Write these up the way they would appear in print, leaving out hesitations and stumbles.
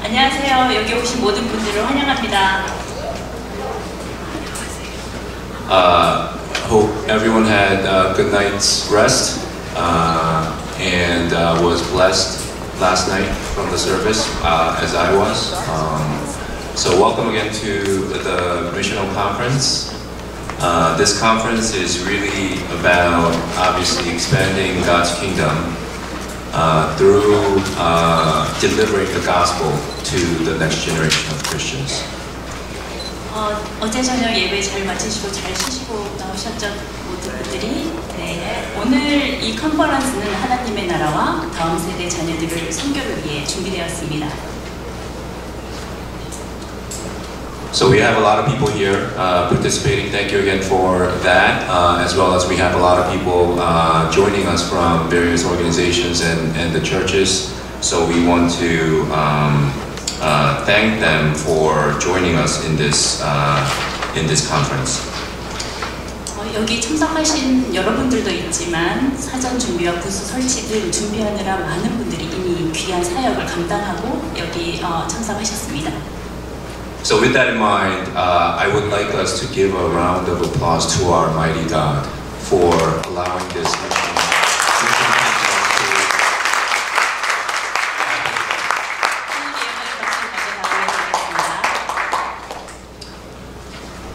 안녕하세요. 여기 오신 모든 분들을 환영합니다. Hope everyone had a good night's rest and was blessed last night from the service as I was. So welcome again to the Missional Conference. This conference is really about obviously expanding God's kingdom through delivering the gospel to the next generation of Christians. 어제 저녁 예배 잘 마치시고 잘 쉬시고 나오셨죠? 모든 분들이. 네. 오늘 이 컨퍼런스는 하나님의 나라와 다음 세대 자녀들을 선교를 위해 준비되었습니다. So we have a lot of people here participating. Thank you again for that, as well as we have a lot of people joining us from various organizations and the churches. So we want to thank them for joining us in this conference. 여기 참석하신 여러분들도 있지만 사전 준비와 부스 설치 등 준비하느라 많은 분들이 이미 귀한 사역을 감당하고 여기 참석하셨습니다. So with that in mind, I would like us to give a round of applause to our mighty God for allowing this mission to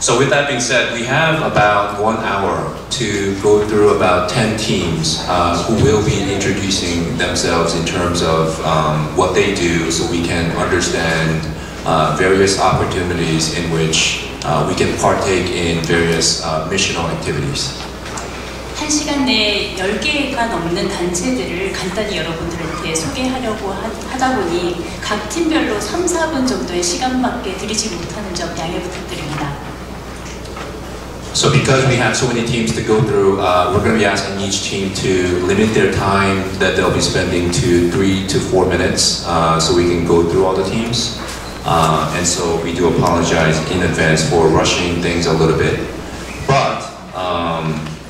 So with that being said, we have about 1 hour to go through about 10 teams who will be introducing themselves in terms of what they do so we can understand various opportunities in which we can partake in various missional activities. 1시간 내에 10개가 넘는 단체들을 간단히 여러분들한테 소개하려고 하다 보니 각 팀별로 3, 4분 정도의 시간밖에 드리지 못하는 점 양해 부탁드립니다. So because we have so many teams to go through, we're going to be asking each team to limit their time that they'll be spending to 3 to 4 minutes so we can go through all the teams. And so we do apologize in advance for rushing things a little bit. But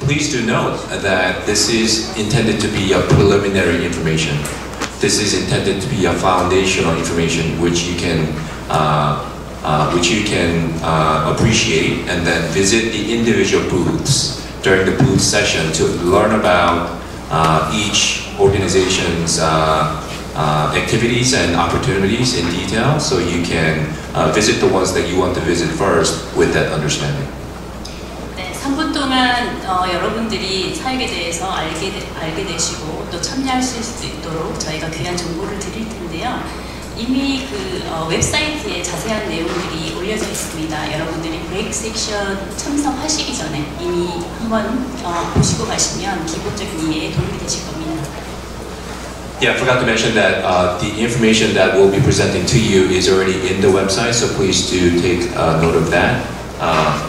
please do note that this is intended to be a preliminary information. This is intended to be a foundational information which you can appreciate and then visit the individual booths during the booth session to learn about each organization's activities and opportunities in detail, so you can visit the ones that you want to visit first with that understanding. 네, 3분 동안 여러분들이 사역에 대해서 알게 되시고 또 참여하실 수 있도록 저희가 귀한 정보를 드릴 텐데요. 이미 그 웹사이트에 자세한 내용들이 올려져 있습니다. 여러분들이 브레이크 섹션 참석하시기 전에 이미 한번 보시고 가시면 기본적인 이해에 도움이 되실 겁니다. Yeah, I forgot to mention that the information that we'll be presenting to you is already in the website, so please do take note of that.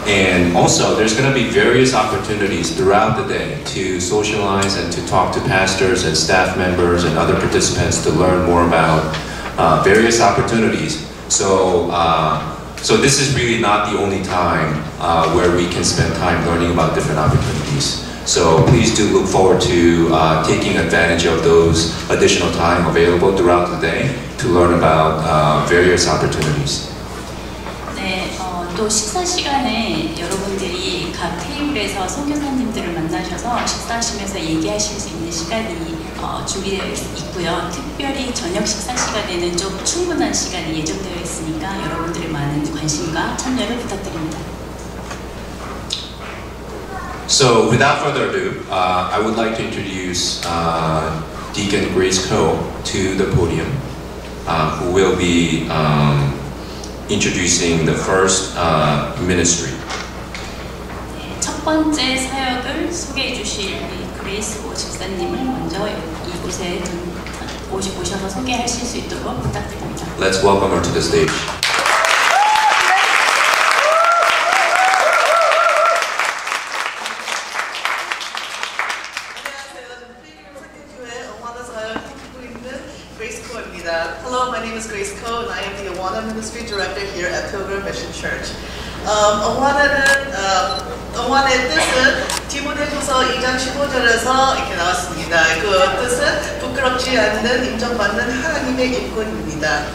And also, there's going to be various opportunities throughout the day to socialize and to talk to pastors and staff members and other participants to learn more about various opportunities. So this is really not the only time where we can spend time learning about different opportunities. So please do look forward to taking advantage of those additional time available throughout the day to learn about various opportunities. 네, 또 식사 시간에 여러분들이 각 테이블에서 선교사님들을 만나셔서 식사하시면서 얘기하실 수 있는 시간이 준비되어 있고요. 특별히 저녁 식사 시간에는 좀 충분한 시간이 예정되어 있으니까 여러분들의 많은 관심과 참여를 부탁드립니다. So without further ado, I would like to introduce Deacon Grace Coe to the podium, who will be introducing the first ministry. 네, 첫 번째 사역을 소개해 주실 우리 그레이스 코 집사님을 먼저 이곳에 오셔서 소개하실 수 있도록 부탁드립니다. Let's welcome her to the stage. Hello, my name is Grace Coe, and I am the Awana Ministry Director here at Pilgrim Mission Church. 아와나의 뜻은 디모데후서 2장 15절에서 이렇게 나왔습니다. 그 뜻은 부끄럽지 않는 인정받는 하나님의 일꾼입니다.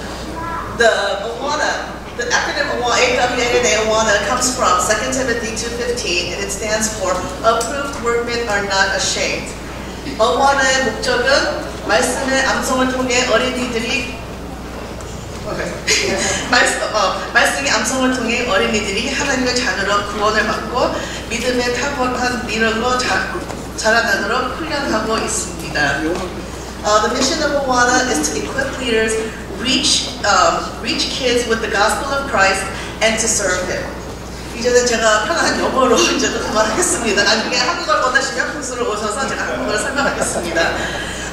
The Awana, the acronym Awana comes from 2 Timothy 2:15, and it stands for Approved Workmen Are Not Ashamed. Awan의 목적은 말씀의 암송을 통해 어린이들이 말씀의 암송을 통해 어린이들이 하나님의 자녀로 구원을 받고 믿음의 탁월한 미래로 자라나도록 훈련하고 있습니다. The mission of Awana is to equip leaders, reach kids with the gospel of Christ, and to serve Him. 이제는 제가 편한 영어로 이제 그만하겠습니다. 나중에 한국어를 원하시면 부스로 오셔서 제가 한국어를 설명하겠습니다.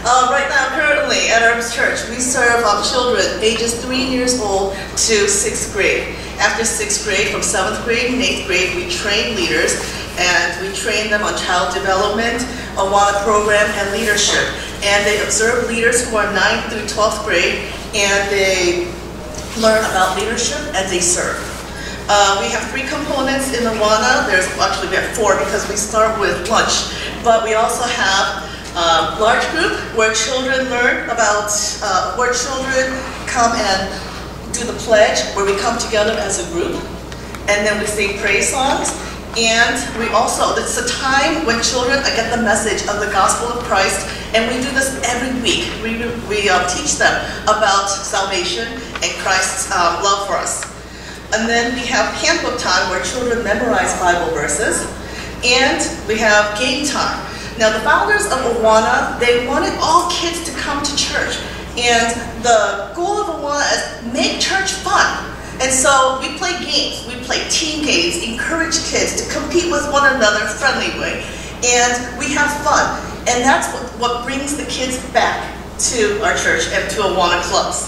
Right now, currently at our church, we serve children ages 3 years old to 6th grade. After 6th grade, from 7th grade and 8th grade, we train leaders, and we train them on child development, Awana program, and leadership. And they observe leaders who are 9th through 12th grade, and they learn about leadership, and they serve. We have 3 components in Awana. Actually, we have 4 because we start with lunch, but we also have large group where children learn about, where children come and do the pledge, where we come together as a group, and then we sing praise songs. And we also, it's a time when children get the message of the gospel of Christ, and we do this every week. We teach them about salvation and Christ's love for us. And then we have handbook time where children memorize Bible verses, and we have game time. Now, the founders of Awana, they wanted all kids to come to church. And the goal of Awana is make church fun. And so we play games. We play team games, encourage kids to compete with one another friendly way. And we have fun. And that's what brings the kids back to our church and to Awana clubs.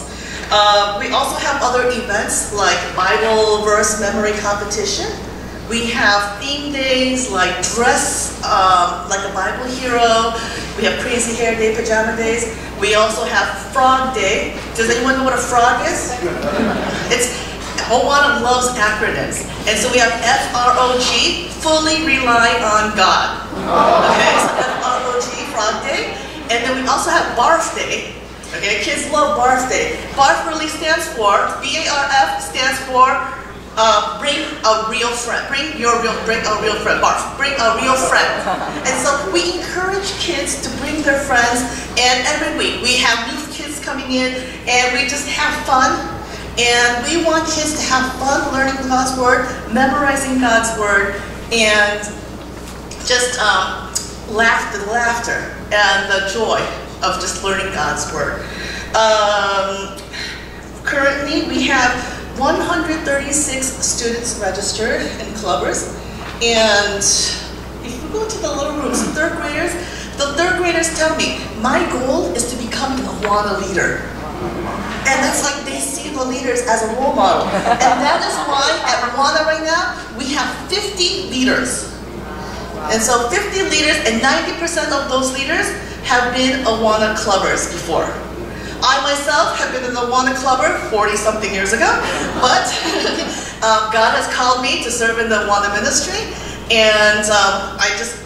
We also have other events like Bible verse memory competition. We have theme days like dress like a Bible hero. We have crazy hair day, pajama days. We also have frog day. Does anyone know what a frog is? Awana loves acronyms. And so we have FROG, fully rely on God. Okay, so FROG, frog day. And then we also have barf day. Okay, kids love barf day. Barf really stands for, BARF stands for bring a real friend. Bring a real friend. Barf. Bring a real friend. And so we encourage kids to bring their friends. And every week we have new kids coming in, and we just have fun. And we want kids to have fun learning God's word, memorizing God's word, and just laughter and the joy of just learning God's word. Currently, we have 136 students registered and clubbers, and if you go to the little rooms, the third graders tell me, my goal is to become an Awana leader. And that's like they see the leaders as a role model. And that is why at Awana right now, we have 50 leaders. And so 50 leaders, and 90% of those leaders have been Awana clubbers before. I myself have been an Awana clubber 40-something years ago, but God has called me to serve in the Awana ministry, and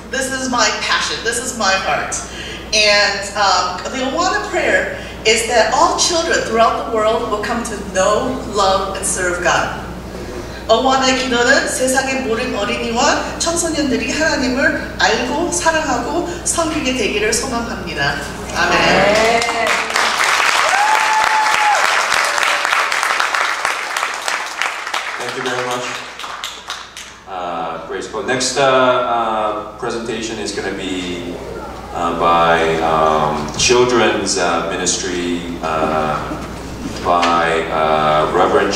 this is my passion, this is my heart. And the Awana prayer is that all children throughout the world will come to know, love, and serve God. Awan의 기도는 세상의 모든 어린이와 청소년들이 하나님을 알고 사랑하고 섬기게 되기를 소망합니다. 아멘. Thank you very much, Grace. Next presentation is going to be by children's ministry by Reverend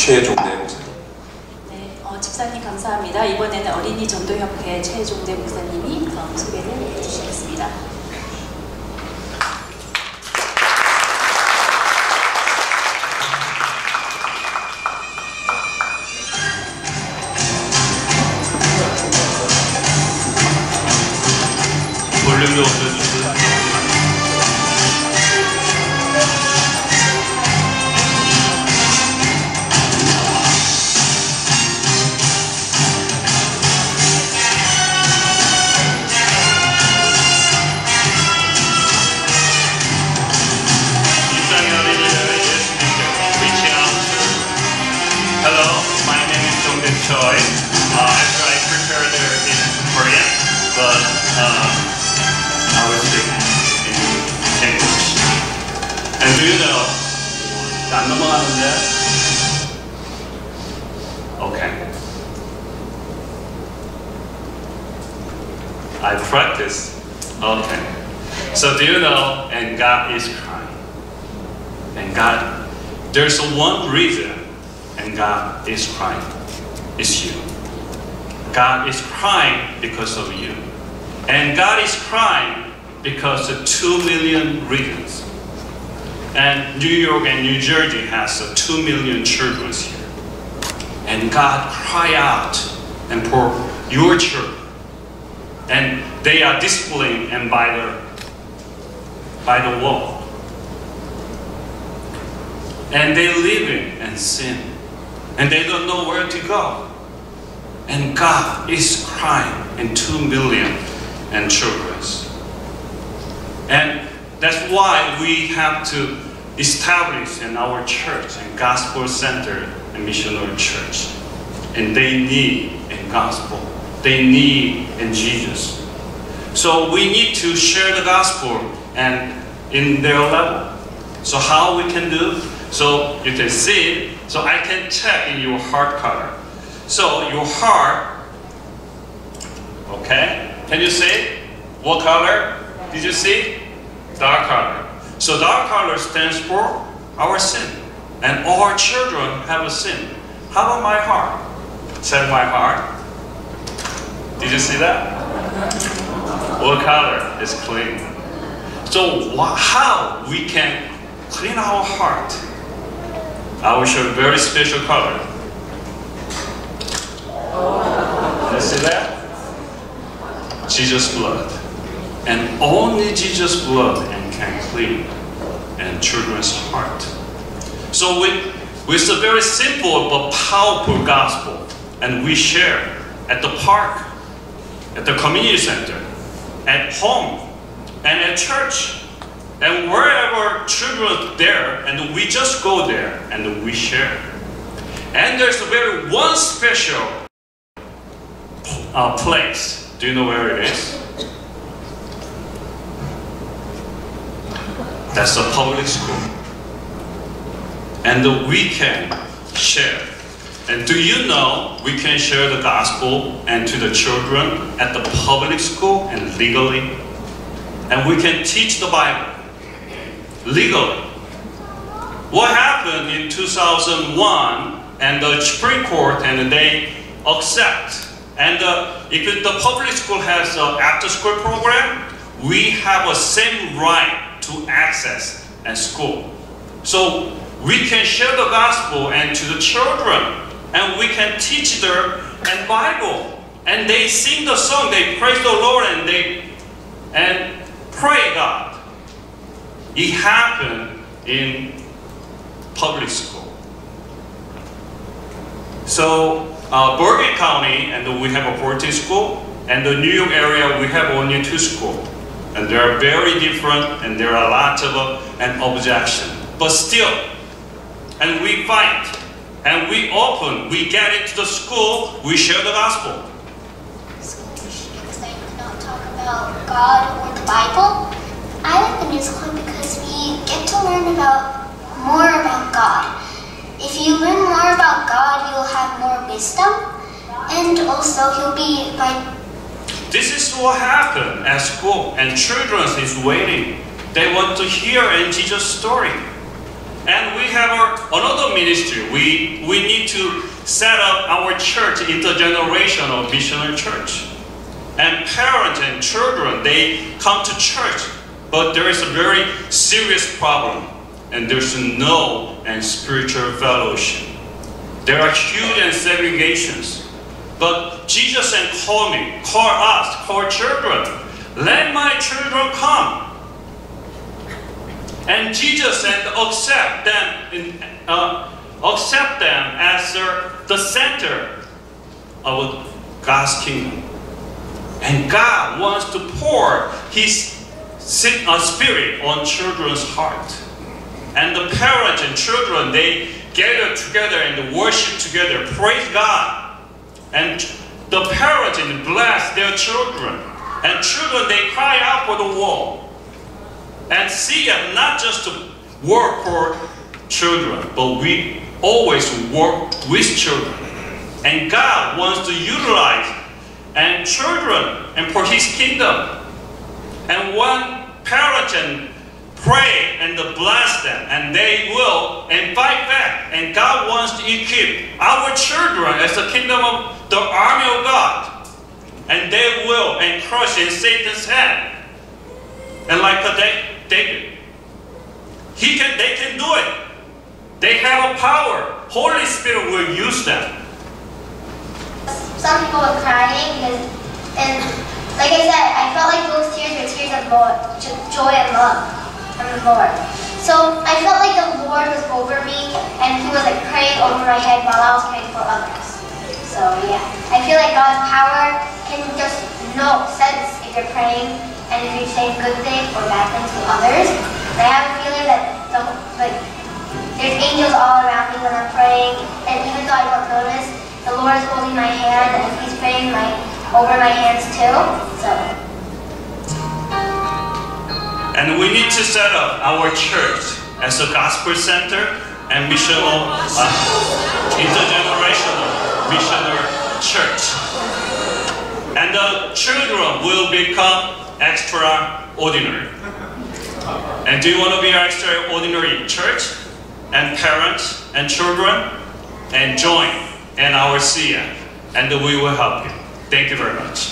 최종대 목사님. 네, 집사님 감사합니다. 이번에는 어린이 전도협회 최종대 목사님이 소개를 해주시겠습니다. 볼륨도 올려주세요. And do you know? 안 넘어가는데? Okay. I practice. Okay. So do you know? And God is crying. And God, there's one reason, and God is crying. It's you. God is crying because of you. And God is crying because of 2 million reasons. And New York and New Jersey has 2 million children here. And God cry out and for your children. And they are displaying and by the wall. And they living and sin. And they don't know where to go. And God is crying in 2 million and children. And that's why we have to establish in our church a gospel center and missionary church. And they need a gospel. They need in Jesus. So we need to share the gospel and in their level. So how we can do? So you can see, so I can check in your heart color. So your heart, okay? Can you see? What color? Did you see? Dark color. So dark color stands for our sin. And all our children have a sin. How about my heart? Check my heart. Did you see that? What color is clean? So how we can clean our heart? I will show a very special color. You see that? Jesus' blood. And only Jesus' blood can clean and children's heart. So with a very simple but powerful gospel, and we share at the park, at the community center, at home, and at church, and wherever children are there, and we just go there and we share. And there's a very one special place. Do you know where it is? That's a public school. And we can share. And do you know we can share the gospel and to the children at the public school and legally? And we can teach the Bible legally. What happened in 2001 and the Supreme Court and they accept. And if the public school has an after-school program, we have a same right to access at school. So we can share the gospel and to the children, and we can teach their and Bible, and they sing the song, they praise the Lord, and they pray God. It happened in public school. So Bergen County, and we have a 14 school, and the New York area we have only 2 schools. And they are very different, and there are a lot of an objection. But still, and we fight, and we open, we get into the school, we share the gospel. Because they do not talk about God or the Bible. I like the music club because we get to learn more about God. If you learn more about God, you'll have more wisdom, and also you'll be This is what happened at school, and children is waiting. They want to hear Jesus' story. And we have another ministry. We need to set up our church intergenerational missionary church. And parents and children, they come to church, but there is a very serious problem, and there's no spiritual fellowship. There are huge segregations. But Jesus call children, let my children come. And Jesus accept them as the center of God's kingdom. And God wants to pour His spirit on children's heart. And the parents and children, they gather together and worship together, praise God. And the parents bless their children. And children, they cry out for the wall. And see not just work for children, but we always work with children. And God wants to utilize and children and for His kingdom. And when parents can pray and bless them, and they will and fight back. And God wants to equip our children as the kingdom of the army of God. And they will and crush in Satan's hand. And like David, they can do it. They have a power. Holy Spirit will use them. Some people were crying because, and like I said, I felt like those tears were tears of joy and love from the Lord. So I felt like the Lord was over me and He was like praying over my head while I was praying for others. So yeah, I feel like God's power can just sense if you're praying and if you're saying good things or bad things to others. And I have a feeling that there's angels all around me when I'm praying, and even though I don't notice, the Lord is holding my hand and He's praying over my hands too. So. And we need to set up our church as a gospel center and missional, intergenerational missional church. And the children will become extraordinary. And do you want to be an extraordinary church? And parents and children? And join in our CF. And we will help you. Thank you very much.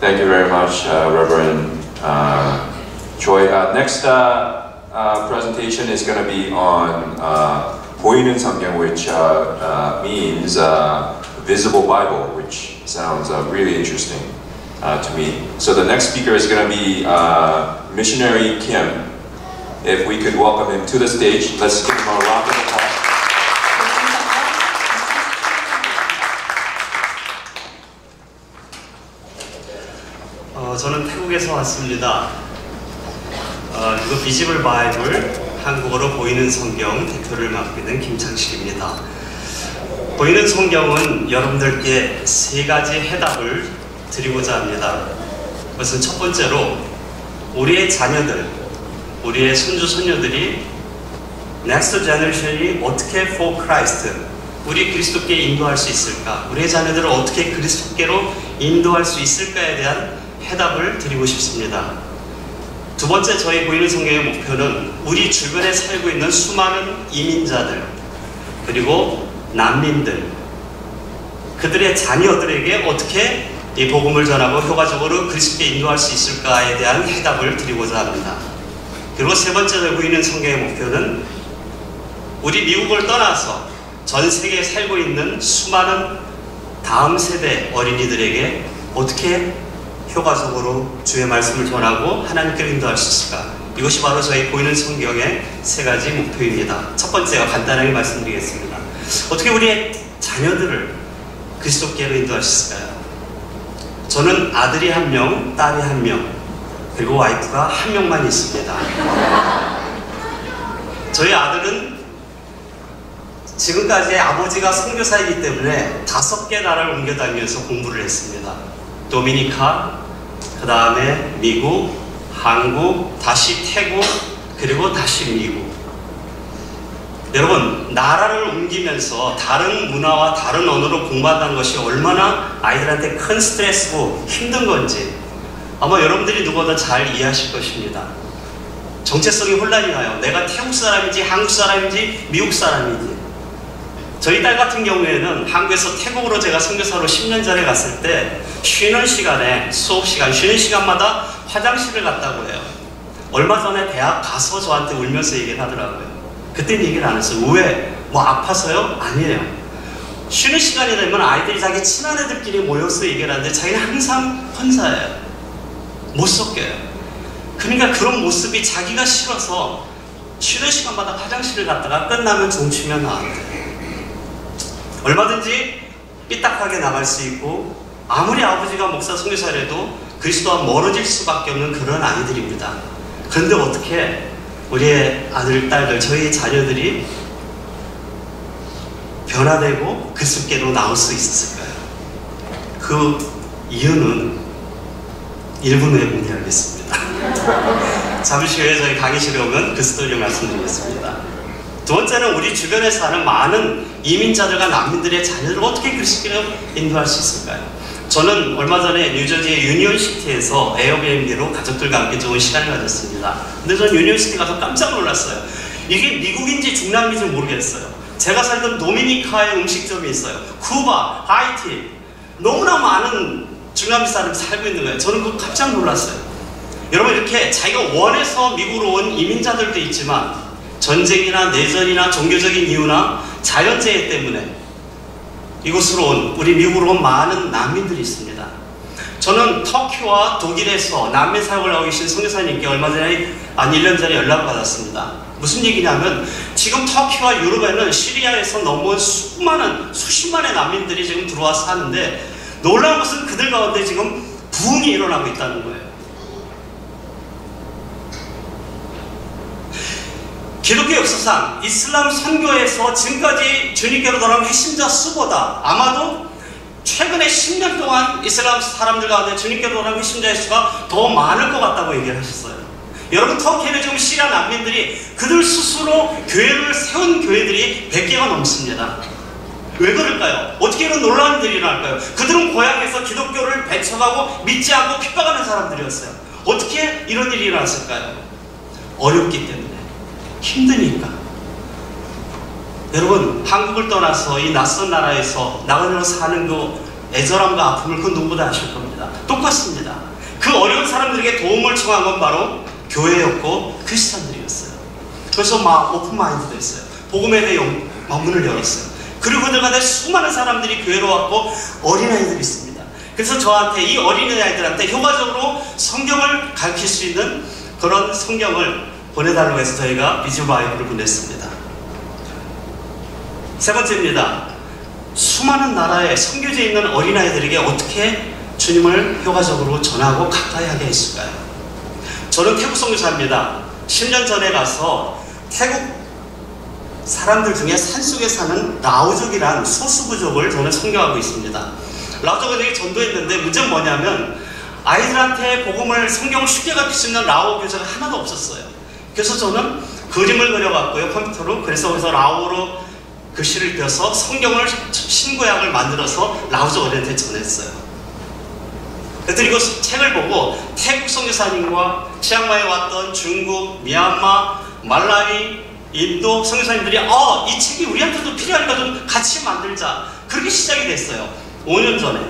Thank you very much, Reverend Choi. Next presentation is going to be on 보이는 성경, which means visible Bible, which sounds really interesting to me. So the next speaker is going to be Missionary Kim. If we could welcome him to the stage, let's give him a round of applause. 저는 태국에서 왔습니다. 이거 비지블 바이블, 한국어로 보이는 성경 대표를 맡고 있는 김창식입니다. 보이는 성경은 여러분들께 세 가지 해답을 드리고자 합니다. 그것은 첫 번째로 우리의 자녀들, 우리의 손주 손녀들이 넥스트 제너레이션이 어떻게 for Christ, 우리 그리스도께 인도할 수 있을까, 우리의 자녀들을 어떻게 그리스도께로 인도할 수 있을까에 대한 해답을 드리고 싶습니다. 두 번째, 저희 보이는 성경의 목표는 우리 주변에 살고 있는 수많은 이민자들, 그리고 난민들, 그들의 자녀들에게 어떻게 이 복음을 전하고 효과적으로 그리스도께 인도할 수 있을까에 대한 해답을 드리고자 합니다. 그리고 세 번째, 보이는 성경의 목표는 우리 미국을 떠나서 전 세계에 살고 있는 수많은 다음 세대 어린이들에게 어떻게 효과적으로 주의 말씀을 전하고 하나님께로 인도할 수 있을까? 이것이 바로 저희 보이는 성경의 세 가지 목표입니다. 첫 번째가 간단하게 말씀드리겠습니다. 어떻게 우리의 자녀들을 그리스도께로 인도할 수 있을까요? 저는 아들이 1명, 딸이 1명, 그리고 와이프가 1명만 있습니다. 저희 아들은 지금까지 아버지가 선교사이기 때문에 5개 나라를 옮겨 다니면서 공부를 했습니다. 도미니카, 그 다음에 미국, 한국, 다시 태국, 그리고 다시 미국. 여러분, 나라를 옮기면서 다른 문화와 다른 언어로 공부한다는 것이 얼마나 아이들한테 큰 스트레스고 힘든 건지 아마 여러분들이 누구보다 잘 이해하실 것입니다. 정체성이 혼란이 나요. 내가 태국 사람인지 한국 사람인지 미국 사람인지. 저희 딸 같은 경우에는 한국에서 태국으로 제가 선교사로 10년 전에 갔을 때 쉬는 시간에, 수업 시간, 쉬는 시간마다 화장실을 갔다고 해요. 얼마 전에 대학 가서 저한테 울면서 얘기를 하더라고요. 그때는 얘기를 안 했어요. 왜? 뭐 아파서요? 아니에요. 쉬는 시간이 되면 아이들이 자기 친한 애들끼리 모여서 얘기를 하는데 자기는 항상 혼자예요. 못 섞여요. 그러니까 그런 모습이 자기가 싫어서 쉬는 시간마다 화장실을 갔다가 끝나면 종치면 나한테 얼마든지 삐딱하게 나갈 수 있고 아무리 아버지가 목사 선교사라도 그리스도와 멀어질 수밖에 없는 그런 아이들입니다. 그런데 어떻게 우리의 아들, 딸들, 저희 자녀들이 변화되고 그리스도께로 나올 수 있었을까요? 그 이유는 1분 후에 공개하겠습니다. 잠시 후에 저희 강의실에 오면 그 스토리를 말씀드리겠습니다. 두 번째는 우리 주변에 사는 많은 이민자들과 난민들의 자녀들을 어떻게 그리스도로 인도할 수 있을까요? 저는 얼마 전에 뉴저지의 유니온시티에서 에어비앤비로 가족들과 함께 좋은 시간을 가졌습니다. 근데 저는 유니온시티 가서 깜짝 놀랐어요. 이게 미국인지 중남미인지 모르겠어요. 제가 살던 도미니카의 음식점이 있어요. 쿠바, 하이티, 너무나 많은 중남미 사람이 살고 있는 거예요. 저는 그거 깜짝 놀랐어요. 여러분, 이렇게 자기가 원해서 미국으로 온 이민자들도 있지만 전쟁이나 내전이나 종교적인 이유나 자연재해 때문에 이곳으로 온, 우리 미국으로 온 많은 난민들이 있습니다. 저는 터키와 독일에서 난민 사역을 하고 계신 선교사님께 얼마 전에, 1년 전에 연락을 받았습니다. 무슨 얘기냐면 지금 터키와 유럽에는 시리아에서 넘어온 수십만의 난민들이 지금 들어와서 사는데 놀라운 것은 그들 가운데 지금 부흥이 일어나고 있다는 거예요. 기독교 역사상 이슬람 선교에서 지금까지 주님께로 돌아온 핵심자 수보다 아마도 최근에 10년 동안 이슬람 사람들 가운데 주님께로 돌아온 핵심자의 수가 더 많을 것 같다고 얘기를 하셨어요. 여러분, 터키에는 지금 시리아 난민들이 그들 스스로 교회를 세운 교회들이 100개가 넘습니다. 왜 그럴까요? 어떻게 이런 놀라운 일이 일어날까요? 그들은 고향에서 기독교를 배척하고 믿지 않고 핍박하는 사람들이었어요. 어떻게 이런 일이 일어났을까요? 어렵기 때문에, 힘드니까. 여러분, 한국을 떠나서 이 낯선 나라에서 나그네로 사는 그 애절함과 아픔을 그 누구보다 아실 겁니다. 똑같습니다. 그 어려운 사람들에게 도움을 청한 건 바로 교회였고 크리스찬들이었어요. 그래서 막 오픈마인드 됐어요. 복음에 대해 문을 열었어요. 그리고 그들 가운데 수많은 사람들이 교회로 왔고 어린아이들이 있습니다. 그래서 저한테, 이 어린아이들한테 효과적으로 성경을 가르칠 수 있는 그런 성경을 보내달라고 해서 저희가 비즈 바이블을 보냈습니다. 세 번째입니다. 수많은 나라에 선교지에 있는 어린아이들에게 어떻게 주님을 효과적으로 전하고 가까이 하게 했을까요? 저는 태국 선교사입니다. 10년 전에 가서 태국 사람들 중에 산속에 사는 라오족이란 소수부족을 저는 선교하고 있습니다. 라오족에게 전도했는데 문제는 뭐냐면 아이들한테 복음을, 성경을 쉽게 가르칠 수 있는 라오 교사가 하나도 없었어요. 그래서 저는 그림을 그려봤고요, 컴퓨터로. 그래서 라오로 글씨를 펴서 성경을, 신구약을 만들어서 라오족 어린이한테 전했어요. 그리고 책을 보고 태국 선교사님과 치앙마이에 왔던 중국, 미얀마, 말라위, 인도 선교사님들이 이 책이 우리한테도 필요하니까 좀 같이 만들자, 그렇게 시작이 됐어요. 5년 전에.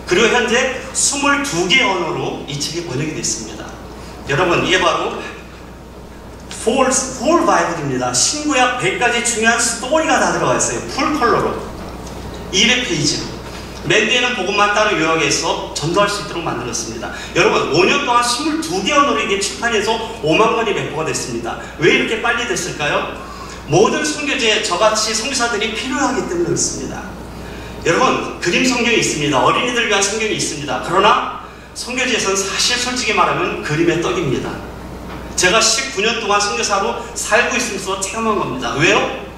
그리고 현재 22개 언어로 이 책이 번역이 됐습니다. 여러분, 이게 바로 Full Bible입니다. 신구약 100가지 중요한 스토리가 다 들어가 있어요. 풀 컬러로 200페이지로. 맨 뒤에는 복음만 따로 요약해서 전도할 수 있도록 만들었습니다. 여러분, 5년 동안 22개 언어로 이게 출판해서 5만 권이 배포가 됐습니다. 왜 이렇게 빨리 됐을까요? 모든 선교지에 저같이 선교사들이 필요하기 때문에 그렇습니다. 여러분, 그림 성경이 있습니다. 어린이들 위한 성경이 있습니다. 그러나 선교지에서는 사실 솔직히 말하면 그림의 떡입니다. 제가 19년 동안 선교사로 살고 있으면서 체험한 겁니다. 왜요?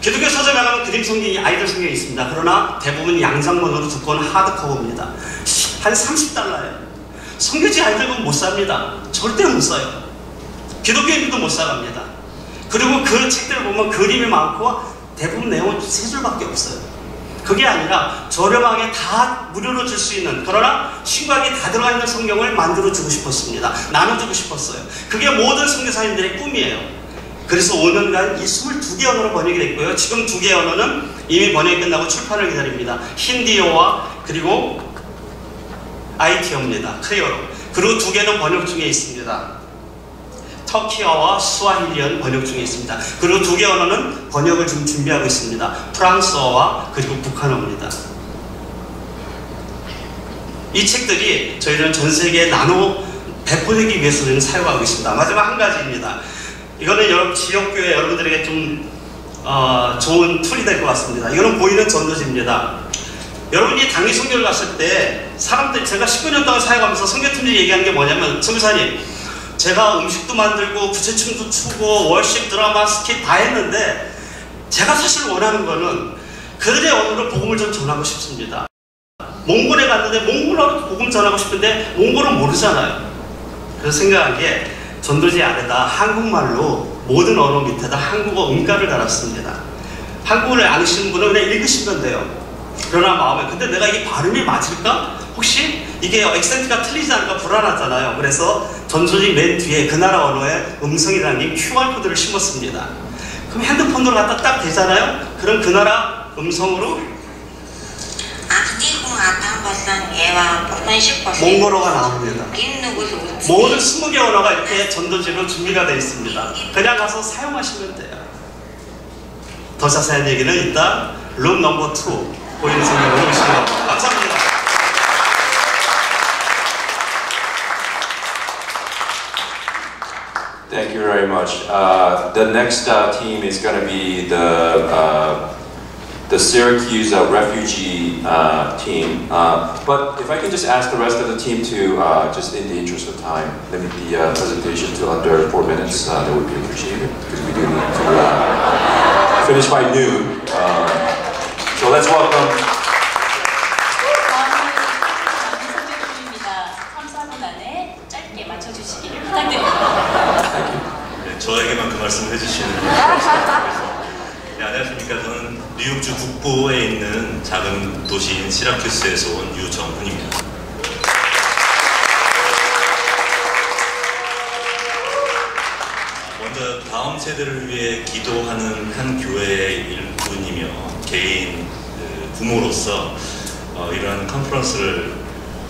기독교 서점에 가면 그림 성경이, 아이들 성경이 있습니다. 그러나 대부분 양장본으로 두꺼운 하드커버입니다. 한 $30예요. 선교지 아이들은 못 삽니다. 절대 못 사요. 기독교인들도 못 사갑니다. 그리고 그 책들을 보면 그림이 많고 대부분 내용은 3줄밖에 없어요. 그게 아니라 저렴하게 다 무료로 줄 수 있는, 그러나 신구약이 다 들어가 있는 성경을 만들어주고 싶었습니다. 나눠주고 싶었어요. 그게 모든 선교사님들의 꿈이에요. 그래서 5년간 이 22개 언어로 번역이 됐고요. 지금 2개 언어는 이미 번역이 끝나고 출판을 기다립니다. 힌디어와 그리고 IT어입니다. 크레오로. 그리고 2개는 번역 중에 있습니다. 터키어와 스와힐리언 번역 중에 있습니다. 그리고 2개 언어는 번역을 지금 준비하고 있습니다. 프랑스어와 그리고 북한어입니다. 이 책들이 저희들은 전 세계에 나눠 배포되기 위해서 저희는 사용하고 있습니다. 마지막 한 가지입니다. 이거는 여러분, 지역교회 여러분들에게 좀 좋은 툴이 될 것 같습니다. 이거는 보이는 전도지입니다. 여러분이 단기 선교를 갔을 때 사람들, 제가 19년 동안 사역하면서 선교팀들이 얘기하는 게 뭐냐면, 선교사님, 제가 음식도 만들고 부채춤도 추고 월십, 드라마, 스킷 다 했는데 제가 사실 원하는 거는 그들의 언어로 복음을 좀 전하고 싶습니다. 몽골에 갔는데 몽골어로 복음 전하고 싶은데 몽골은 모르잖아요. 그래서 생각한 게 전도지 안에다 한국말로 모든 언어 밑에다 한국어 음가를 달았습니다. 한국어를 아시는 분은 그냥 읽으시면 돼요. 그러나 마음에 근데 내가 이게 발음이 맞을까? 혹시 이게 액센트가 틀리지 않을까 불안하잖아요. 그래서 전도지 맨 뒤에 그 나라 언어의 음성이 담긴 QR코드를 심었습니다. 그럼 핸드폰으로 갖다 딱 되잖아요. 그럼 그 나라 음성으로 몽골어가 나옵니다. 모든 20개 언어가 이렇게 전도지로 준비가 되어 있습니다. 그냥 가서 사용하시면 돼요. 더 자세한 얘기는 이따 룸 넘버 2 보이는 성경으로 보시기 바랍니다. 감사합니다. Thank you very much. The next team is going to be the Syracuse refugee team. But if I can just ask the rest of the team to, just in the interest of time, limit the presentation to under 4 minutes, that would be appreciated because we do need to finish by noon. So let's welcome. 저에게만 그 말씀을 해주시는 그래서 네, 안녕하십니까. 저는 뉴욕주 북부에 있는 작은 도시인 시라큐스에서 온 유정훈입니다. 먼저 다음 세대를 위해 기도하는 한 교회의 일꾼이며 개인 부모로서 이러한 컨퍼런스를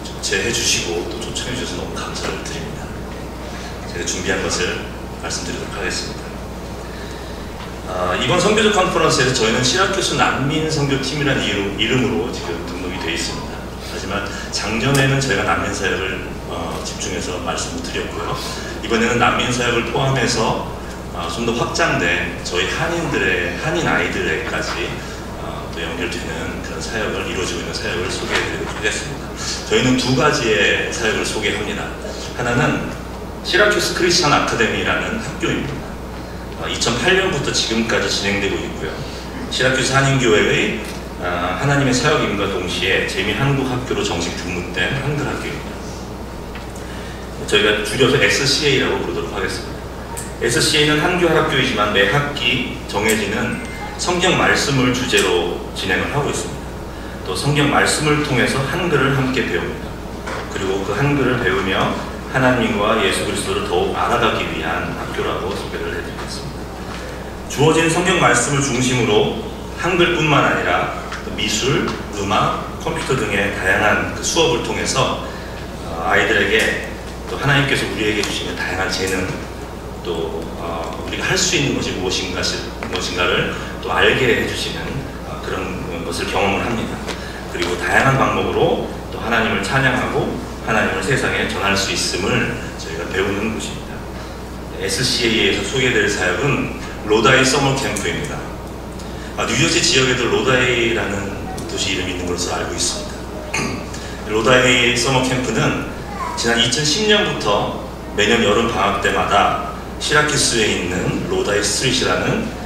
주최해 주시고 또 초청해 주셔서 너무 감사를 드립니다. 제가 준비한 것을 말씀드리도록 하겠습니다. 이번 선교적 컨퍼런스에서 저희는 시라큐스 난민 선교팀이라는 이름으로 지금 등록이 되어 있습니다. 하지만 작년에는 저희가 난민 사역을 집중해서 말씀을 드렸고요. 이번에는 난민 사역을 포함해서 좀 더 확장된 저희 한인 아이들에게까지 또 연결되는 그런 사역을 이루어지고 있는 사역을 소개해드리도록 하겠습니다. 저희는 두 가지의 사역을 소개합니다. 하나는 시라큐스 크리스천 아카데미라는 학교입니다. 2008년부터 지금까지 진행되고 있고요. 시라큐스 한인교회의 하나님의 사역임과 동시에 재미한국학교로 정식 등록된 한글학교입니다. 저희가 줄여서 SCA라고 부르도록 하겠습니다. SCA는 한교 학교이지만 매 학기 정해지는 성경 말씀을 주제로 진행을 하고 있습니다. 또 성경 말씀을 통해서 한글을 함께 배웁니다. 그리고 그 한글을 배우며 하나님과 예수 그리스도를 더욱 알아가기 위한 학교라고 소개를 해드리겠습니다. 주어진 성경 말씀을 중심으로 한글뿐만 아니라 미술, 음악, 컴퓨터 등의 다양한 수업을 통해서 아이들에게 또 하나님께서 우리에게 주시는 다양한 재능, 또 우리가 할 수 있는 것이 무엇인가를 또 알게 해주시는 그런 것을 경험을 합니다. 그리고 다양한 방법으로 또 하나님을 찬양하고 하나님을 세상에 전할 수 있음을 저희가 배우는 곳입니다. SCA에서 소개될 사역은 로다이 서머 캠프입니다. 뉴저지 지역에도 로다이라는 도시 이름이 있는 것으로 알고 있습니다. 로다이 서머 캠프는 지난 2010년부터 매년 여름 방학 때마다 시라큐스에 있는 로다이 스트릿이라는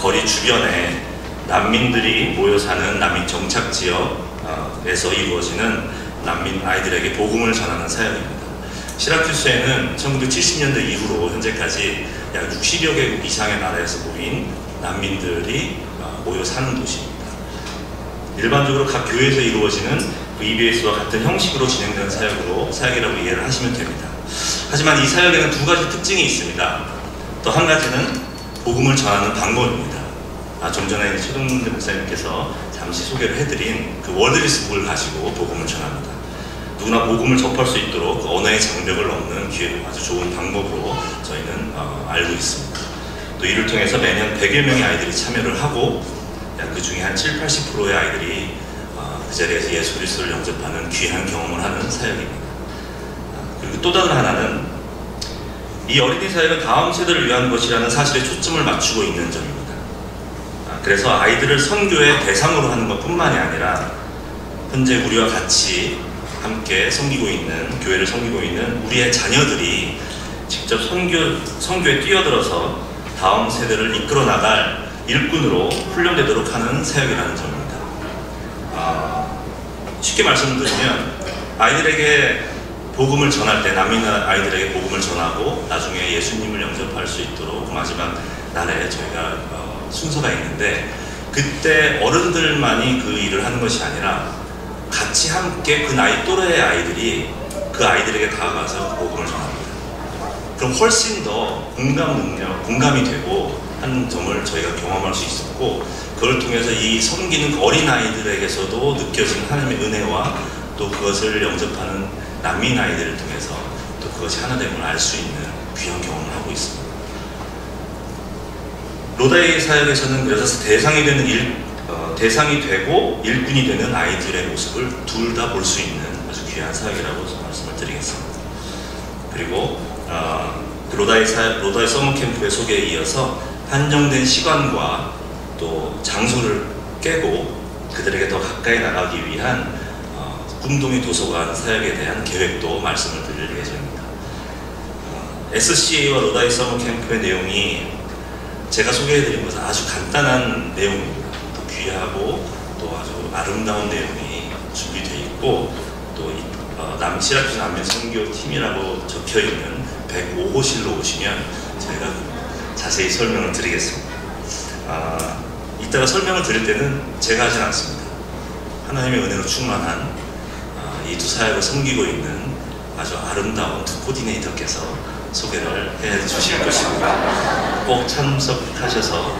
거리 주변에 난민들이 모여 사는 난민 정착 지역에서 이루어지는 난민 아이들에게 복음을 전하는 사역입니다. 시라큐스에는 1970년대 이후로 현재까지 약 60여 개국 이상의 나라에서 모인 난민들이 모여 사는 도시입니다. 일반적으로 각 교회에서 이루어지는 EBS와 같은 형식으로 진행되는 사역이라고 이해를 하시면 됩니다. 하지만 이 사역에는 두 가지 특징이 있습니다. 또 한 가지는 복음을 전하는 방법입니다. 좀 전에 최동문 목사님께서 잠시 소개를 해드린 그 월드리스북을 가지고 복음을 전합니다. 누구나 복음을 접할 수 있도록 그 언어의 장벽을 넘는 아주 좋은 방법으로 저희는 알고 있습니다. 또 이를 통해서 매년 100여 명의 아이들이 참여를 하고 그 중에 한 70~80%의 아이들이 그 자리에서 예수 그리스도를 영접하는 귀한 경험을 하는 사역입니다. 그리고 또 다른 하나는 이 어린이 사역은 다음 세대를 위한 것이라는 사실에 초점을 맞추고 있는 점입니다. 그래서 아이들을 선교의 대상으로 하는 것뿐만이 아니라 현재 우리와 같이 함께 섬기고 있는, 교회를 섬기고 있는 우리의 자녀들이 직접 선교에 뛰어들어서 다음 세대를 이끌어 나갈 일꾼으로 훈련되도록 하는 사역이라는 점입니다. 쉽게 말씀드리면 아이들에게 복음을 전할 때 남인 아이들에게 복음을 전하고 나중에 예수님을 영접할 수 있도록 마지막 날에 저희가 순서가 있는데 그때 어른들만이 그 일을 하는 것이 아니라 같이 함께 그 나이 또래의 아이들이 그 아이들에게 다가가서 복음을 전합니다. 그럼 훨씬 더 공감 능력, 공감이 되고 하는 점을 저희가 경험할 수 있었고 그걸 통해서 이 섬기는 어린 아이들에게서도 느껴지는 하나님의 은혜와 또 그것을 영접하는 난민 아이들을 통해서 또 그것이 하나됨을 알 수 있는 귀한 경험을 하고 있습니다. 로다이 사역에서는 그래서 대상이 되고 일꾼이 되는 아이들의 모습을 둘 다 볼 수 있는 아주 귀한 사역이라고 말씀을 드리겠습니다. 그리고 로다이 서머 캠프의 소개에 이어서 한정된 시간과 또 장소를 깨고 그들에게 더 가까이 나가기 위한 꿈동이 도서관 사역에 대한 계획도 말씀을 드릴 예정입니다. SCA와 로다이 서머 캠프의 내용이 제가 소개해드린 것은 아주 간단한 내용입니다. 또 귀하고 또 아주 아름다운 내용이 준비되어 있고 또 시라큐스 남녀 선교팀이라고 적혀있는 105호실로 오시면 저희가 자세히 설명을 드리겠습니다. 이따가 설명을 드릴 때는 제가 하진 않습니다. 하나님의 은혜로 충만한 이 두 사역을 섬기고 있는 아주 아름다운 두 코디네이터께서 소개를 해 주실 것입니다. 꼭 참석하셔서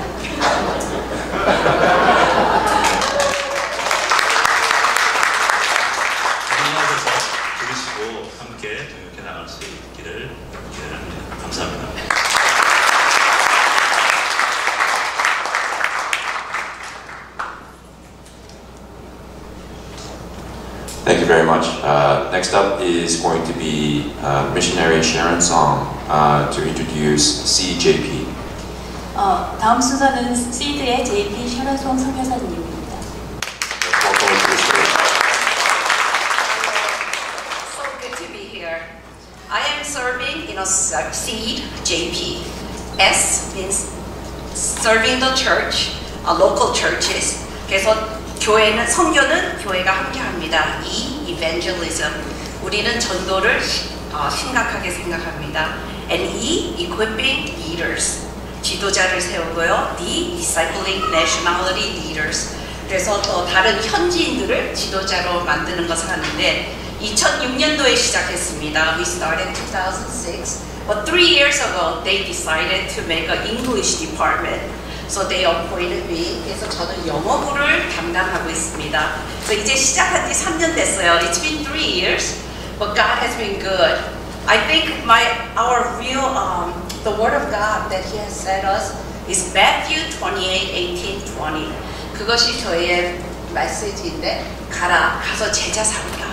참여하셔서 들으시고 함께 동역해 나갈 수 있기를 기대합니다. 감사합니다. Thank you very much. Next up is going to be missionary Sharon Song to introduce CJP. 다음 순서는 시드의 JP 샤론송 선교사님입니다. Welcome to the stage. So good to be here. I am serving in a seed, JP. S means serving the church, local churches. 그래서 교회는 선교는 교회가 함께합니다. E evangelism. 우리는 전도를 심각하게 생각합니다. And E equipping leaders. 지도자를 세우고요. D discipling nationality leaders. 그래서 또 다른 현지인들을 지도자로 만드는 것을 하는데 2006년도에 시작했습니다. We started in 2006. But 3 years ago, they decided to make an English department. So they appointed me. 그래서 저는 영어부를 담당하고 있습니다. 그래서 이제 시작한 지 3년 됐어요. It's been 3 years, but God has been good. I think our real the word of God that He has said us is Matthew 28:18-20. 그것이 저의 메시지인데 가서 제자 삼으라.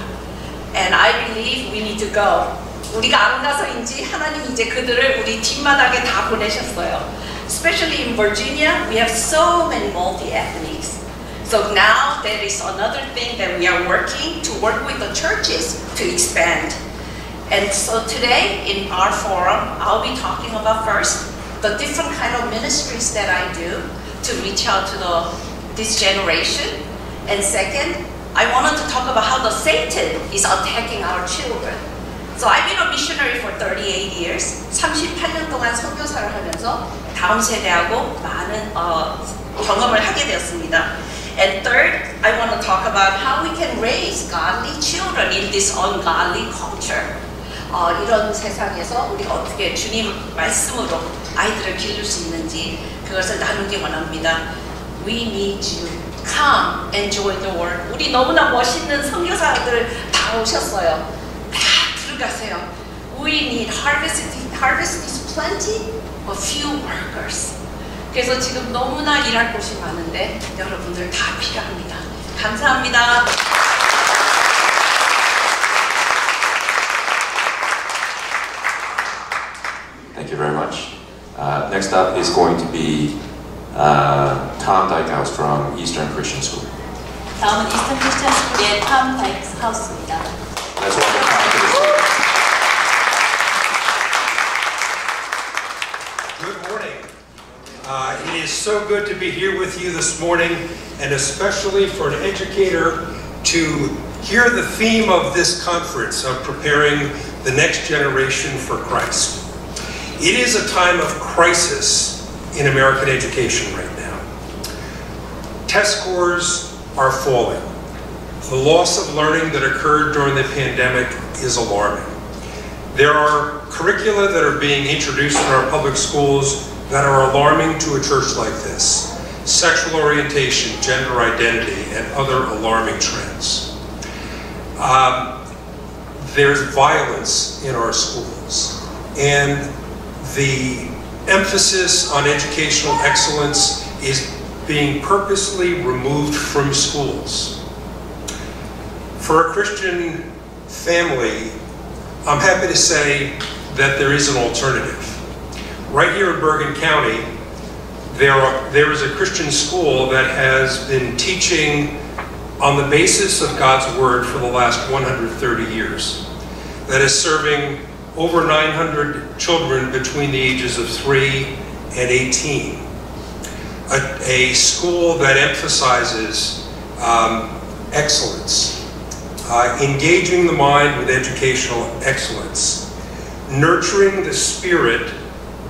And I believe we need to go. 우리가 안 가서인지 하나님 이제 그들을 우리 뒷마당에 다 보내셨어요. Especially in Virginia, we have so many multi-ethnics. So now there is another thing that we are working to work with the churches to expand. And so today in our forum, I'll be talking about first the different kind of ministries that I do to reach out to this generation. And second, I wanted to talk about how the Satan is attacking our children. So I've been a missionary for 38 years. 38년 동안 선교사를 하면서 다음 세대하고 많은 경험을 하게 되었습니다. And third, I want to talk about how we can raise godly children in this ungodly culture. 이런 세상에서 우리가 어떻게 주님 말씀으로 아이들을 기를 수 있는지 그것을 나누기 원합니다. We need you. Come and join the world. 우리 너무나 멋있는 선교사들 다 오셨어요. 다 들어가세요. We need harvest is plenty, but few workers. 그래서 지금 너무나 일할 곳이 많은데 여러분들 다 필요합니다. 감사합니다. Thank you very much. Next up is going to be Tom Dykehouse from Eastern Christian School. 다음은 이스턴 크리스천 스쿨의 톰 다이크하우스입니다. Let's welcome Tom to the stage. Good morning. It is so good to be here with you this morning, and especially for an educator to hear the theme of this conference of preparing the next generation for Christ. It is a time of crisis in American education right now. Test scores are falling. The loss of learning that occurred during the pandemic is alarming. There are curricula that are being introduced in our public schools that are alarming to a church like this. Sexual orientation, gender identity, and other alarming trends. There's violence in our schools, and the emphasis on educational excellence is being purposely removed from schools. For a Christian family, I'm happy to say that there is an alternative. Right here in Bergen County, there is a Christian school that has been teaching on the basis of God's Word for the last 130 years, that is serving over 900 children between the ages of 3 and 18. A school that emphasizes excellence, engaging the mind with educational excellence, nurturing the spirit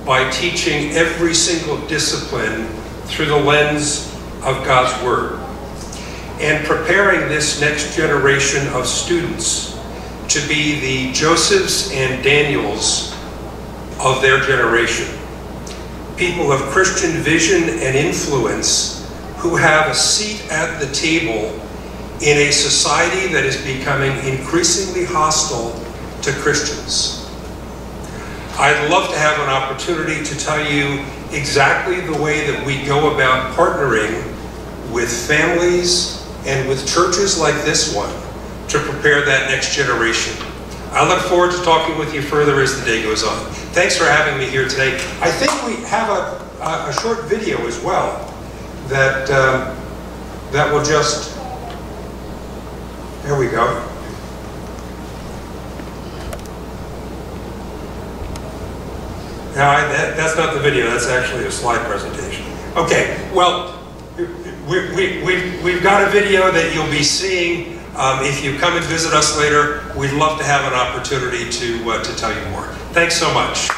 by teaching every single discipline through the lens of God's Word, and preparing this next generation of students to be the Josephs and Daniels of their generation. People of Christian vision and influence who have a seat at the table in a society that is becoming increasingly hostile to Christians. I'd love to have an opportunity to tell you exactly the way that we go about partnering with families and with churches like this one to prepare that next generation. I look forward to talking with you further as the day goes on. Thanks for having me here today. I think we have a short video as well that, that will just, there we go. No, that's not the video, that's actually a slide presentation. Okay, well, we've got a video that you'll be seeing. If you come and visit us later, we'd love to have an opportunity to tell you more. Thanks so much.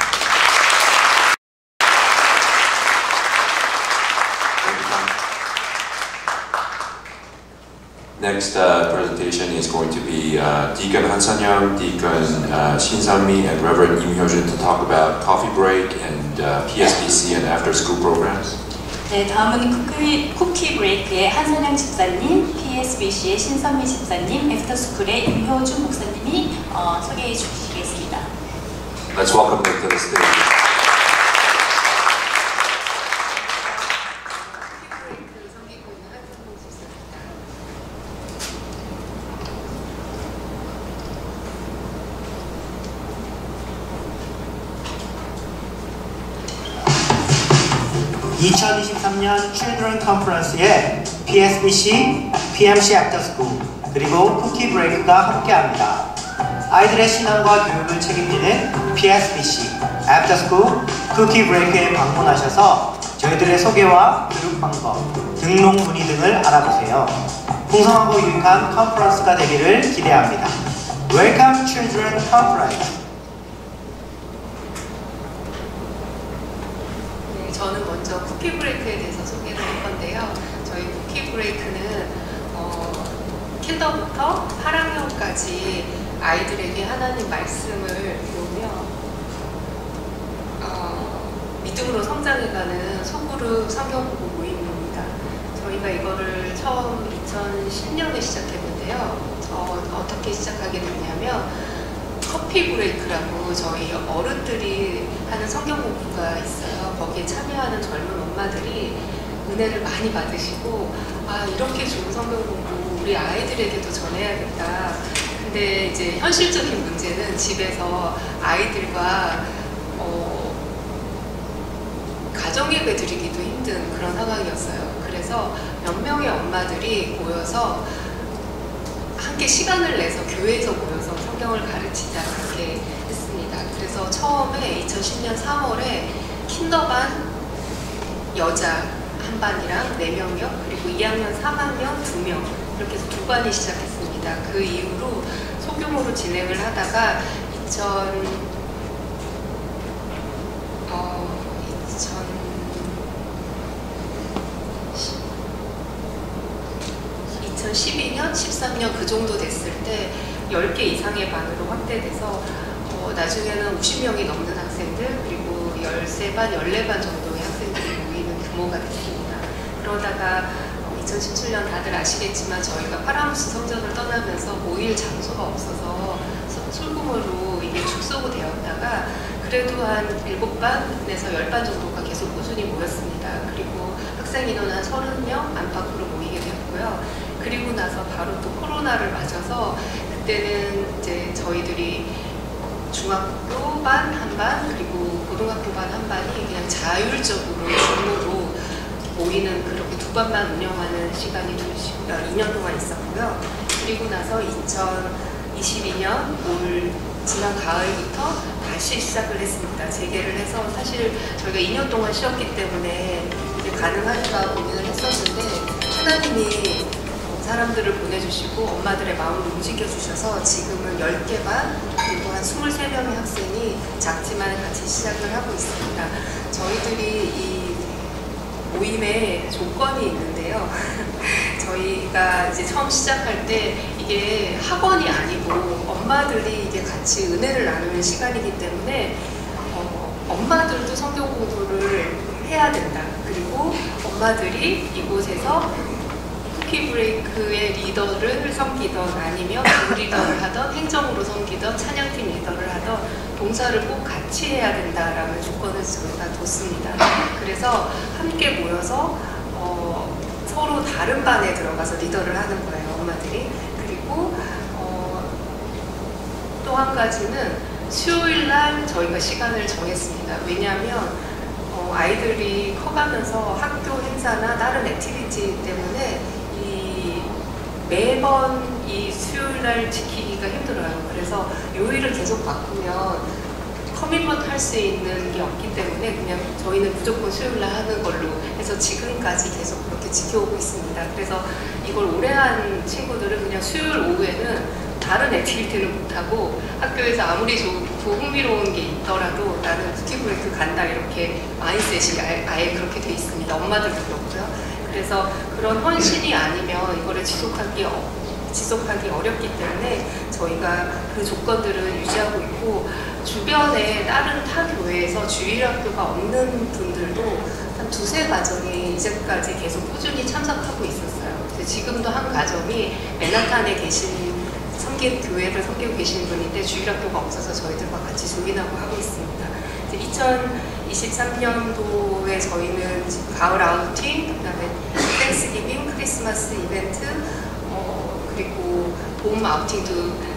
Next presentation is going to be Deacon Han San-young, Deacon Shin San-mi, and Reverend Im Hyo-jun to talk about coffee break and PSBC and after-school programs. 네, 다음은 쿠키 브레이크의 한선영 집사님, PSBC의 신선미 집사님, 애프터스쿨의 임효준 목사님이 소개해 주시겠습니다. Let's welcome them to the stage. 2023년 Children Conference의 PSBC, PMC After School, 그리고 쿠키 브레이크가 함께합니다. 아이들의 신앙과 교육을 책임지는 PSBC, After School, 쿠키 브레이크에 방문하셔서 저희들의 소개와 교육 방법, 등록 문의 등을 알아보세요. 풍성하고 유익한 컨퍼런스가 되기를 기대합니다. Welcome Children Conference. 저는 먼저 쿠키 브레이크에 대해서 소개를 할 건데요. 저희 쿠키 브레이크는 킨더부터 8학년까지 아이들에게 하나님 말씀을 배우며 믿음으로 성장해가는 소그룹 성경공부 모임입니다. 저희가 이거를 처음 2010년에 시작했는데요. 어떻게 시작하게 됐냐면 커피 브레이크라고 저희 어른들이 하는 성경 공부가 있어요. 거기에 참여하는 젊은 엄마들이 은혜를 많이 받으시고 이렇게 좋은 성경 공부 우리 아이들에게도 전해야겠다. 근데 이제 현실적인 문제는 집에서 아이들과 가정예배 드리기도 힘든 그런 상황이었어요. 그래서 몇 명의 엄마들이 모여서 함께 시간을 내서 교회에서 모여서 성경을 가르치자 그렇게 했습니다. 그래서 처음에 2010년 3월에 킨더반 여자 한 반이랑 4명이요. 그리고 2학년 3학년 2명 이렇게 해서 2반이 시작했습니다. 있습니다. 그 이후로 소규모로 진행을 하다가 2012년, 13년 그 정도 됐을 때 10개 이상의 반으로 확대돼서 나중에는 50명이 넘는 학생들 그리고 13반, 14반 정도의 학생들이 모이는 규모가 됐습니다. 그러다가 2017년 다들 아시겠지만 저희가 파라무스 성전을 떠나면서 모일 장소가 없어서 소규모로 이게 축소가 되었다가 그래도 한 7반에서 10반 정도가 계속 꾸준히 모였습니다. 그리고 학생 인원 한 30명 안팎으로 모이게 되었고요. 그리고 나서 바로 또 코로나를 맞아서 그때는 이제 저희들이 중학교 반 한 반 그리고 고등학교 반 한 반이 그냥 자율적으로 줌으로 모이는 그렇게 두 반만 운영하는 시간이 2년 동안 있었고요. 그리고 나서 2022년 지난 가을부터 다시 시작을 했습니다. 재개를 해서 사실 저희가 2년 동안 쉬었기 때문에 이게 가능할까 고민을 했었는데 하나님이 사람들을 보내주시고 엄마들의 마음을 움직여주셔서 지금은 10개 반 그리고 한 23명의 학생이 작지만 같이 시작을 하고 있습니다. 저희들이 이 모임에 조건이 있는데요. 저희가 이제 처음 시작할 때 이게 학원이 아니고 엄마들이 이제 같이 은혜를 나누는 시간이기 때문에 엄마들도 성경 공부를 해야 된다. 그리고 엄마들이 이곳에서 쿠키 브레이크의 리더를 섬기던 아니면 리더를 하던 행정으로 섬기던 찬양팀 리더를 하던 봉사를 꼭 같이 해야 된다라는 조건을 저희가 뒀습니다. 그래서 함께 모여서 서로 다른 반에 들어가서 리더를 하는 거예요, 엄마들이. 그리고 또 한 가지는 수요일 날 저희가 시간을 정했습니다. 왜냐하면 아이들이 커가면서 학교 행사나 다른 액티비티 때문에 매번 이 수요일 날 지키기가 힘들어요. 그래서 요일을 계속 바꾸면 커밋먼트 할 수 있는 게 없기 때문에 그냥 저희는 무조건 수요일 날 하는 걸로 해서 지금까지 계속 그렇게 지켜오고 있습니다. 그래서 이걸 오래 한 친구들은 그냥 수요일 오후에는 다른 액티비티를 못하고 학교에서 아무리 좋고 흥미로운 게 있더라도 나는 쿠키 브레이크 간다 이렇게 마인드셋이 아예 그렇게 돼 있습니다. 엄마들도 그렇고요. 그래서 그런 헌신이 아니면 이거를 지속하기 어렵기 때문에 저희가 그 조건들을 유지하고 있고 주변에 다른 타 교회에서 주일학교가 없는 분들도 한 2-3 가정이 이제까지 계속 꾸준히 참석하고 있었어요. 지금도 한 가정이 맨하탄에 계신 교회를 섬기고 계시는 분인데 주일학교가 없어서 저희들과 같이 조인하고 하고 있습니다. 2023년도에 저희는 가을 아우팅, 그다음에 땡스기빙, 크리스마스 이벤트, 그리고 봄 아우팅도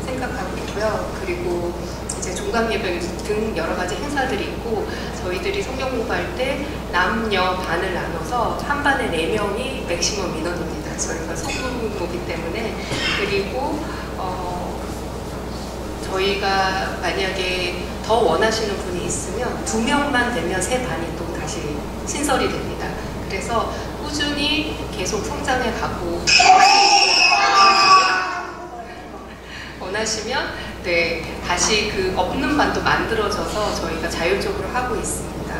생각하고 있고요. 그리고 이제 종강 예배 등 여러 가지 행사들이 있고 저희들이 성경 공부할 때 남녀 반을 나눠서 한 반에 4명이 맥시멈 인원입니다. 저희가 소규모이기 때문에. 그리고 저희가 만약에 더 원하시는 분이 있으면 2명만 되면 3반이 또 다시 신설이 됩니다. 그래서 꾸준히 계속 성장해 가고 원하시면 네, 다시 그 없는 반도 만들어져서 저희가 자율적으로 하고 있습니다.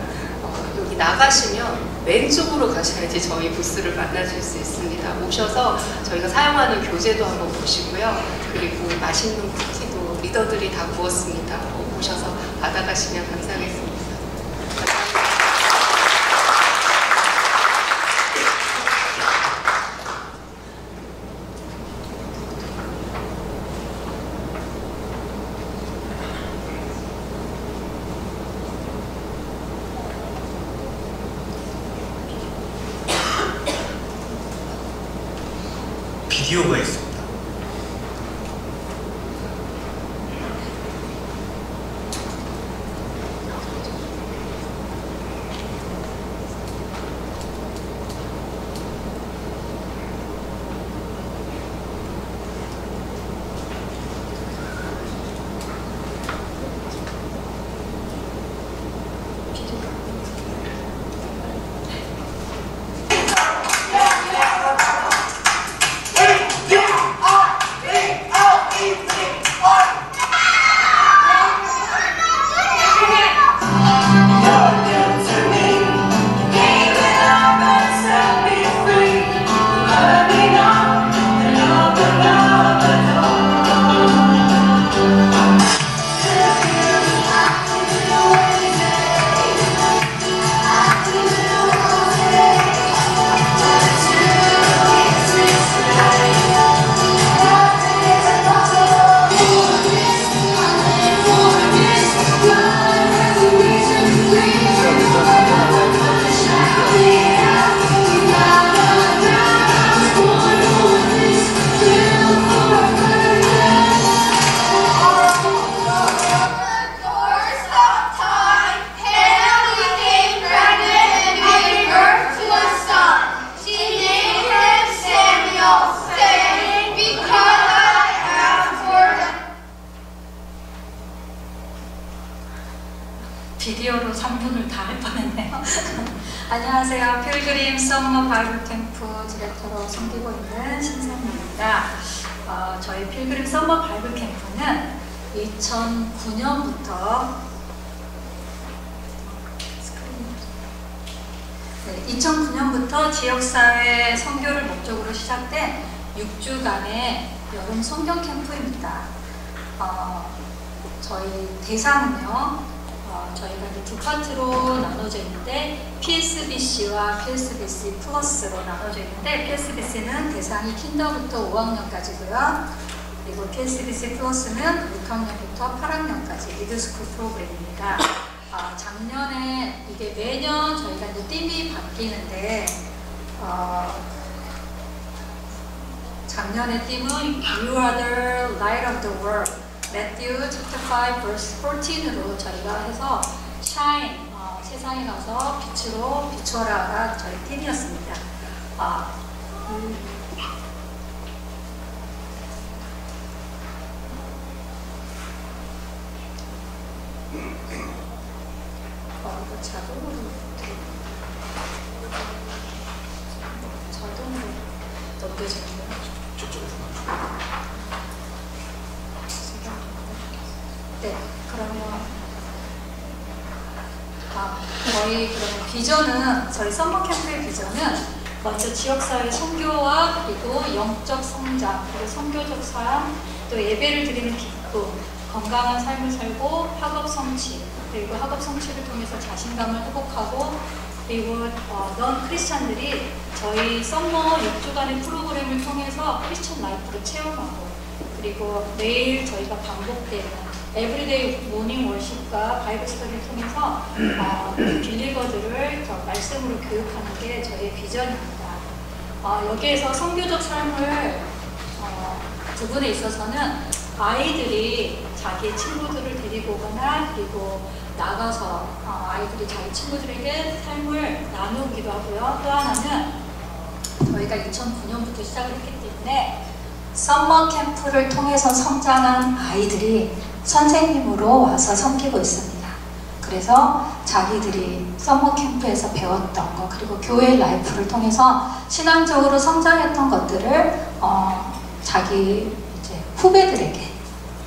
여기 나가시면 왼쪽으로 가셔야지 저희 부스를 만나실 수 있습니다. 오셔서 저희가 사용하는 교재도 한번 보시고요. 그리고 맛있는 쿠키도 리더들이 다 구웠습니다. 오셔서 받아가시면 감사하겠습니다. 비디오가 있습니다. Yeah! 비디오로 3분을 다 할 뻔했네요. 안녕하세요. 필그림 썸머 바이블 캠프 디렉터로 섬기고 있는 신선미입니다. 저희 필그림 썸머 바이블 캠프는 2009년부터 지역사회 선교를 목적으로 시작된 6주간의 여름 성경 캠프입니다. 저희 대상은요, 저희가 이제 두 파트로 나눠져 있는데 PSBC와 PSBC 플러스로 나눠져 있는데, PSBC는 대상이 킨더부터 5학년까지고요. 그리고 PSBC 플러스는 6학년부터 8학년까지 미드스쿨 프로그램입니다. 작년에 이게 매년 저희가 이제 띠이 바뀌는데, 작년의 띠은 You are the light of the world, Matthew chapter 5 verse 14으로 저희가 해서 shine, 세상에 가서 빛으로 비춰라가 저희 띠이었습니다. 자동으로 넘겨지는 네, 그러면 저희 그러면 비전은, 저희 썸머 캠프의 비전은 먼저 지역사회 선교와 그리고 영적 성장, 그리고 선교적 삶, 또 예배를 드리는 기쁨, 건강한 삶을 살고 학업 성취, 그리고 학업 성취를 통해서 자신감을 회복하고, 그리고 넌 크리스찬들이 저희 썸머 6주간의 프로그램을 통해서 크리스찬 라이프를 체험하고, 그리고 매일 저희가 반복되는 에브리데이 모닝 월십과 바이블 스터디를 통해서 빌리버들을 말씀으로 교육하는 게 저희의 비전입니다. 여기에서 선교적 삶을 부분에 있어서는 아이들이 자기 친구들을 데리고 오거나, 그리고 나가서 아이들이 자기 친구들에게 삶을 나누기도 하고요. 또 하나는 저희가 2009년부터 시작을 했기 때문에 썸머 캠프를 통해서 성장한 아이들이 선생님으로 와서 섬기고 있습니다. 그래서 자기들이 썸머 캠프에서 배웠던 것, 그리고 교회 라이프를 통해서 신앙적으로 성장했던 것들을 자기 이제 후배들에게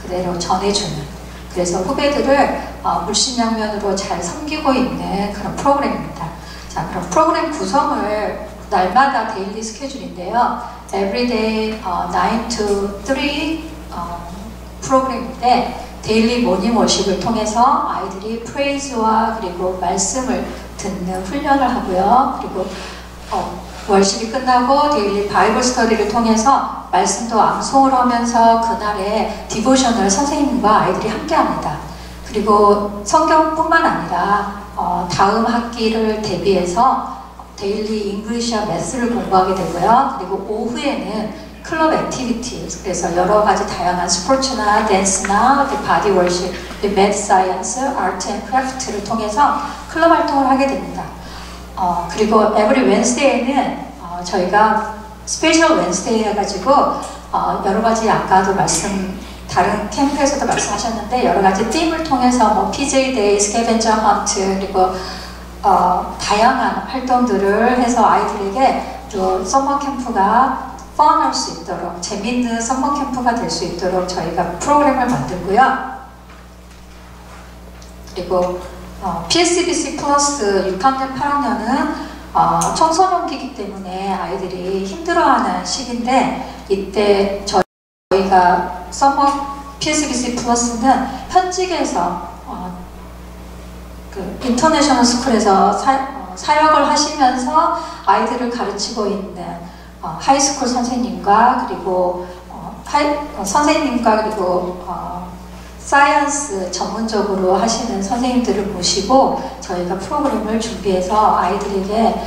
그대로 전해주는, 그래서 후배들을 물심양면으로 잘 섬기고 있는 그런 프로그램입니다. 자, 그럼 프로그램 구성을 날마다 데일리 스케줄인데요. Everyday 9 to 3 프로그램인데, 데일리 모닝 워십을 통해서 아이들이 프레이즈와 그리고 말씀을 듣는 훈련을 하고요. 그리고 월십이 끝나고 데일리 바이블 스터디를 통해서 말씀도 암송을 하면서 그날의 디보셔널 선생님과 아이들이 함께 합니다. 그리고 성경뿐만 아니라 다음 학기를 대비해서 데일리 잉글리시와 매스를 공부하게 되고요. 그리고 오후에는 클럽 액티비티, 그래서 여러 가지 다양한 스포츠나 댄스나 바디 월십, 매드 사이언스, 아트 앤 크래프트를 통해서 클럽 활동을 하게 됩니다. 그리고 에브리 웬스데이는 저희가 스페셜 웬스데이 해가지고 여러 가지 아까도 다른 캠프에서도 말씀하셨는데 여러 가지 팀을 통해서 뭐 PJ 데이, 스캐벤저 헌트, 그리고 다양한 활동들을 해서 아이들에게 또 서머 캠프가 펀할 수 있도록, 재밌는 서머 캠프가 될 수 있도록 저희가 프로그램을 만들고요. 그리고 PSBC 플러스 6학년, 8학년은 청소년기이기 때문에 아이들이 힘들어하는 시기인데, 이때 저희가 서머 PSBC 플러스는 현직에서 그 인터내셔널 스쿨에서 사역을 하시면서 아이들을 가르치고 있는 하이스쿨 선생님과 그리고 선생님과 그리고 사이언스 전문적으로 하시는 선생님들을 모시고 저희가 프로그램을 준비해서 아이들에게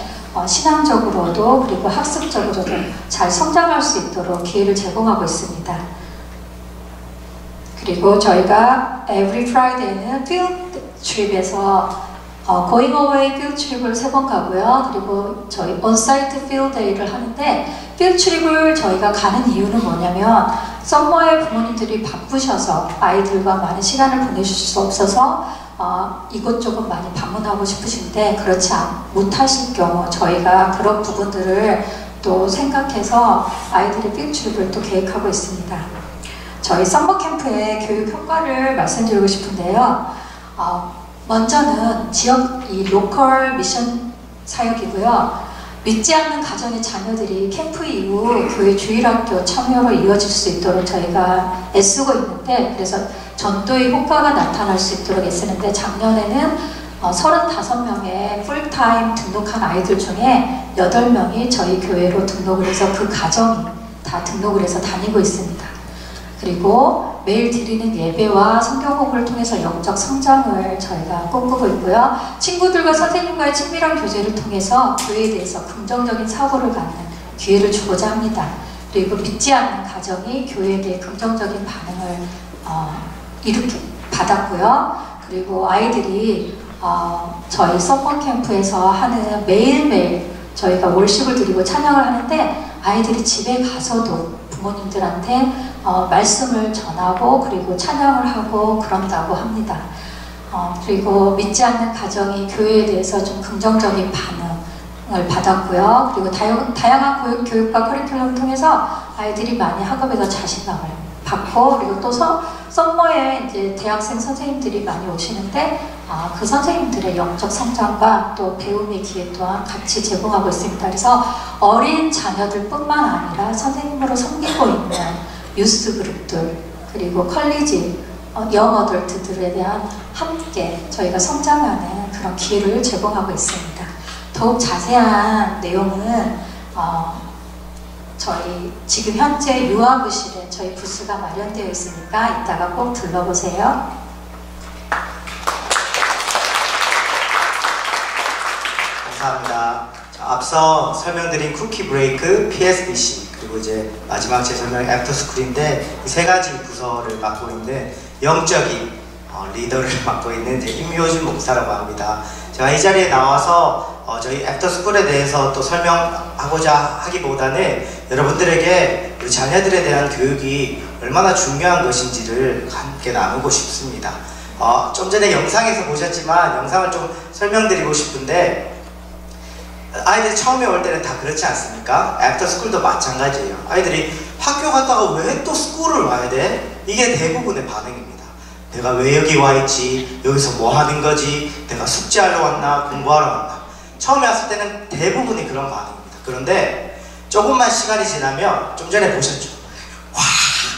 신앙적으로도 그리고 학습적으로도 잘 성장할 수 있도록 기회를 제공하고 있습니다. 그리고 저희가 every Friday는 field trip에서 going away field trip을 3번 가고요. 그리고 저희 on-site field day를 하는데, field trip을 저희가 가는 이유는 뭐냐면 썸머에 부모님들이 바쁘셔서 아이들과 많은 시간을 보내실 수 없어서 이곳저곳 많이 방문하고 싶으신데 그렇지 못하실 경우 저희가 그런 부분들을 또 생각해서 아이들의 필드트립을 또 계획하고 있습니다. 저희 썸머 캠프의 교육 효과를 말씀드리고 싶은데요. 먼저는 지역 이 로컬 미션 사역이고요. 믿지 않는 가정의 자녀들이 캠프 이후 교회 주일학교 참여로 이어질 수 있도록 저희가 애쓰고 있는데, 그래서 전도의 효과가 나타날 수 있도록 애쓰는데, 작년에는 35명의 풀타임 등록한 아이들 중에 8명이 저희 교회로 등록을 해서 그 가정이 다 등록을 해서 다니고 있습니다. 그리고 매일 드리는 예배와 성경 공부를 통해서 영적 성장을 저희가 꿈꾸고 있고요. 친구들과 선생님과의 친밀한 교제를 통해서 교회에 대해서 긍정적인 사고를 갖는 기회를 주고자 합니다. 그리고 믿지 않는 가정이 교회에 대해 긍정적인 반응을 이렇게 받았고요. 그리고 아이들이 저희 썸머 캠프에서 하는 매일매일 저희가 월십을 드리고 찬양을 하는데, 아이들이 집에 가서도 부모님들한테 말씀을 전하고 그리고 찬양을 하고 그런다고 합니다. 그리고 믿지 않는 가정이 교회에 대해서 좀 긍정적인 반응을 받았고요. 그리고 다양한 교육과 커리큘럼을 통해서 아이들이 많이 학업에서 자신감을 받고, 그리고 또 썸머에 이제 대학생 선생님들이 많이 오시는데 그 선생님들의 영적 성장과 또 배움의 기회 또한 같이 제공하고 있습니다. 그래서 어린 자녀들뿐만 아니라 선생님으로 섬기고 있는 유스 그룹들, 그리고 컬리지, 영 어덜트들에 대한 함께 저희가 성장하는 그런 기회를 제공하고 있습니다. 더욱 자세한 내용은 저희 지금 현재 유아부실에 저희 부스가 마련되어 있으니까 이따가 꼭 들러보세요. 감사합니다. 앞서 설명드린 쿠키 브레이크, PSBC, 그리고 이제 마지막 제 설명이 애프터스쿨인데, 이 세 가지 부서를 맡고 있는 영적인 리더를 맡고 있는 임효준 목사라고 합니다. 제가 이 자리에 나와서 저희 애프터스쿨에 대해서 또 설명하고자 하기보다는 여러분들에게 우리 자녀들에 대한 교육이 얼마나 중요한 것인지를 함께 나누고 싶습니다. 좀 전에 영상에서 보셨지만 영상을 좀 설명드리고 싶은데, 아이들이 처음에 올 때는 다 그렇지 않습니까? 애프터스쿨도 마찬가지예요. 아이들이 학교 갔다가 왜 또 스쿨을 와야 돼? 이게 대부분의 반응입니다. 내가 왜 여기 와 있지? 여기서 뭐 하는 거지? 내가 숙제하러 왔나? 공부하러 왔나? 처음에 왔을 때는 대부분이 그런 반응입니다. 그런데 조금만 시간이 지나면, 좀 전에 보셨죠? 와,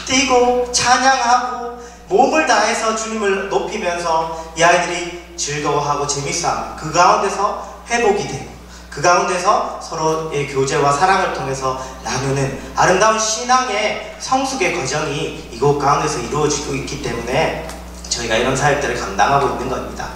뛰고 찬양하고 몸을 다해서 주님을 높이면서 이 아이들이 즐거워하고 재밌어하는, 그 가운데서 회복이 되고, 그 가운데서 서로의 교제와 사랑을 통해서 나누는 아름다운 신앙의 성숙의 과정이 이곳 가운데서 이루어지고 있기 때문에 저희가 이런 사역들을 감당하고 있는 겁니다.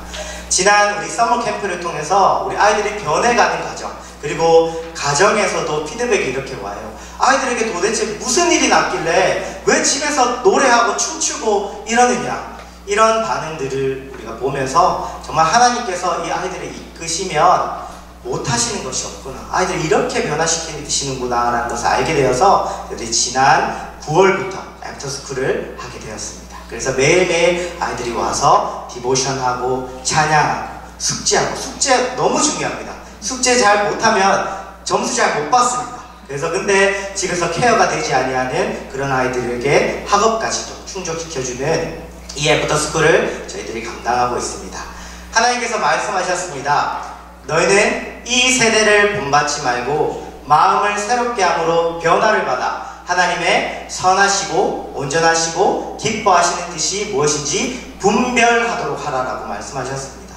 지난 우리 서머 캠프를 통해서 우리 아이들이 변해가는 과정, 그리고 가정에서도 피드백이 이렇게 와요. 아이들에게 도대체 무슨 일이 났길래 왜 집에서 노래하고 춤추고 이러느냐, 이런 반응들을 우리가 보면서 정말 하나님께서 이 아이들을 이끄시면 못하시는 것이 없구나, 아이들을 이렇게 변화시키시는구나 라는 것을 알게 되어서 우리 지난 9월부터 애프터스쿨을 하게 되었습니다. 그래서 매일매일 아이들이 와서 디보션하고 찬양하고 숙제하고, 숙제 너무 중요합니다. 숙제 잘 못하면 점수 잘 못 받습니다. 그래서 근데 집에서 케어가 되지 아니하는 그런 아이들에게 학업까지도 충족시켜주는 이 애프터스쿨을 저희들이 감당하고 있습니다. 하나님께서 말씀하셨습니다. 너희는 이 세대를 본받지 말고 마음을 새롭게 함으로 변화를 받아 하나님의 선하시고 온전하시고 기뻐하시는 뜻이 무엇인지 분별하도록 하라라고 말씀하셨습니다.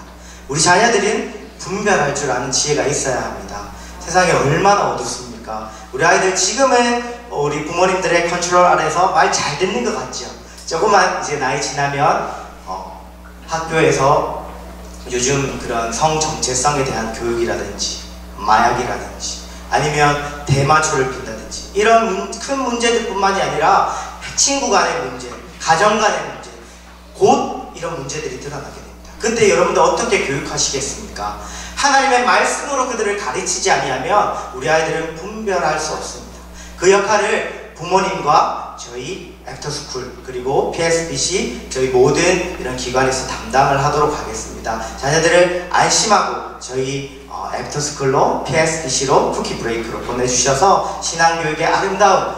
우리 자녀들은 분별할 줄 아는 지혜가 있어야 합니다. 세상이 얼마나 어둡습니까? 우리 아이들 지금은 우리 부모님들의 컨트롤 아래서 말 잘 듣는 것 같죠? 조금만 이제 나이 지나면 학교에서 요즘 그런 성 정체성에 대한 교육이라든지 마약이라든지 아니면 대마초를 핀다든지 이런 큰 문제들 뿐만이 아니라 친구 간의 문제, 가정 간의 문제, 곧 이런 문제들이 드러나게 됩니다. 그때 여러분들 어떻게 교육하시겠습니까? 하나님의 말씀으로 그들을 가르치지 아니하면 우리 아이들은 분별할 수 없습니다. 그 역할을 부모님과 저희 애프터스쿨 그리고 PSBC 저희 모든 이런 기관에서 담당을 하도록 하겠습니다. 자녀들을 안심하고 저희 애프터스쿨로 PSBC로 쿠키 브레이크로 보내주셔서 신앙교육의 아름다운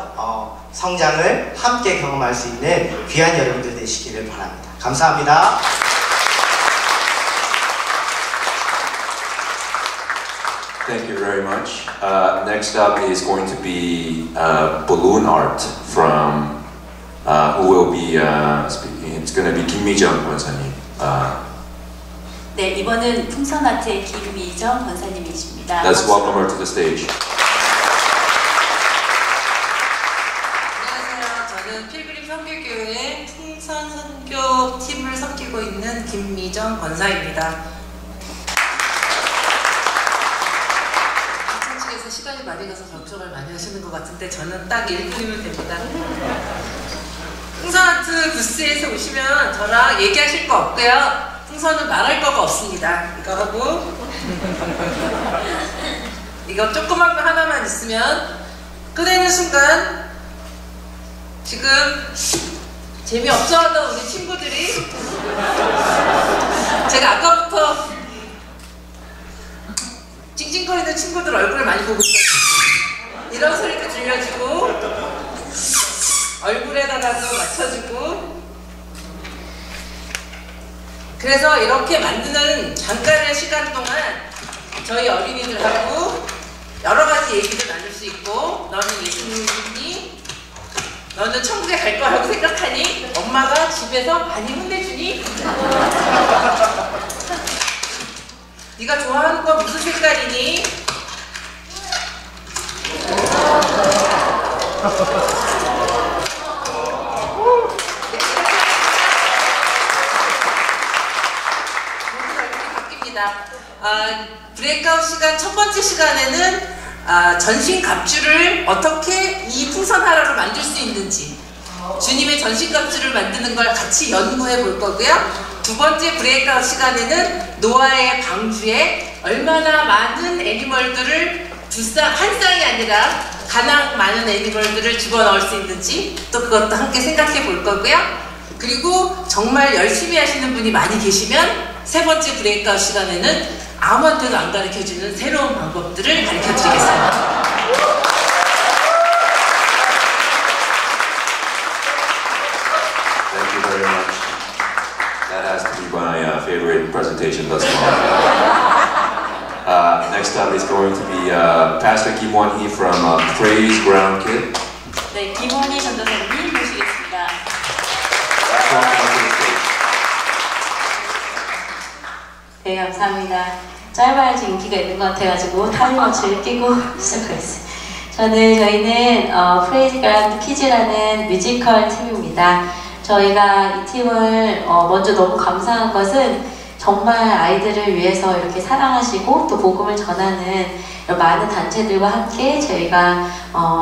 성장을 함께 경험할 수 있는 귀한 여러분들 되시기를 바랍니다. 감사합니다. Thank you very much. Next up is going to be balloon art from who will be speaking. It's going to be 김미정 권사님. 네, 이번은 풍선 아트의 김미정 권사님이십니다. Let's welcome her to the stage. 안녕하세요. 저는 필그림 선교교회 풍선 선교 팀을 섬기고 있는 김미정 권사입니다. 측에서 시간이 많이 가서 걱정을 많이 하시는 것 같은데 저는 딱 1분이면 됩니다. 풍선 아트 부스에서 오시면 저랑 얘기하실 거 없고요. 풍선은 말할 거가 없습니다. 이거 하고 이거 조그만 거 하나만 있으면 꺼내는 순간 지금 재미없어 하던 우리 친구들이 제가 아까부터 찡찡거리는 친구들 얼굴을 많이 보고 있었어요. 이런 소리도 들려주고 얼굴에다가도 맞춰주고 그래서 이렇게 만드는 잠깐의 시간 동안 저희 어린이들하고 여러 가지 얘기를 나눌 수 있고 너는 예수님이 너는 천국에 갈 거라고 생각하니? 엄마가 집에서 많이 혼내주니? 네가 좋아하는 거 무슨 색깔이니? 브레이크아웃 시간 첫 번째 시간에는 전신 갑주를 어떻게 이 풍선 하나로 만들 수 있는지 주님의 전신 갑주를 만드는 걸 같이 연구해 볼 거고요. 두 번째 브레이크아웃 시간에는 노아의 방주에 얼마나 많은 애니멀들을 한 쌍이 아니라 가장 많은 애니멀들을 집어넣을 수 있는지 또 그것도 함께 생각해 볼 거고요. 그리고 정말 열심히 하시는 분이 많이 계시면 세 번째 브레이크아웃 시간에는 아무한테도 안 가르쳐주는 새로운 방법들을 가르쳐드리겠습니다. Thank you very much. That has to be my favorite presentation thus far. Next up is going to be Pastor Kim Won-hee from Praise Ground Kid. 네, 김원희 전도사님 모시겠습니다. 네, 감사합니다. 짧아야지 인기가 있는 것 같아가지고 타임워치를 끼고 시작하겠습니다. 저희는 프레이즈 그라운드 키즈라는 뮤지컬 팀입니다. 저희가 이 팀을 먼저 너무 감사한 것은 정말 아이들을 위해서 이렇게 사랑하시고 또 복음을 전하는 많은 단체들과 함께 저희가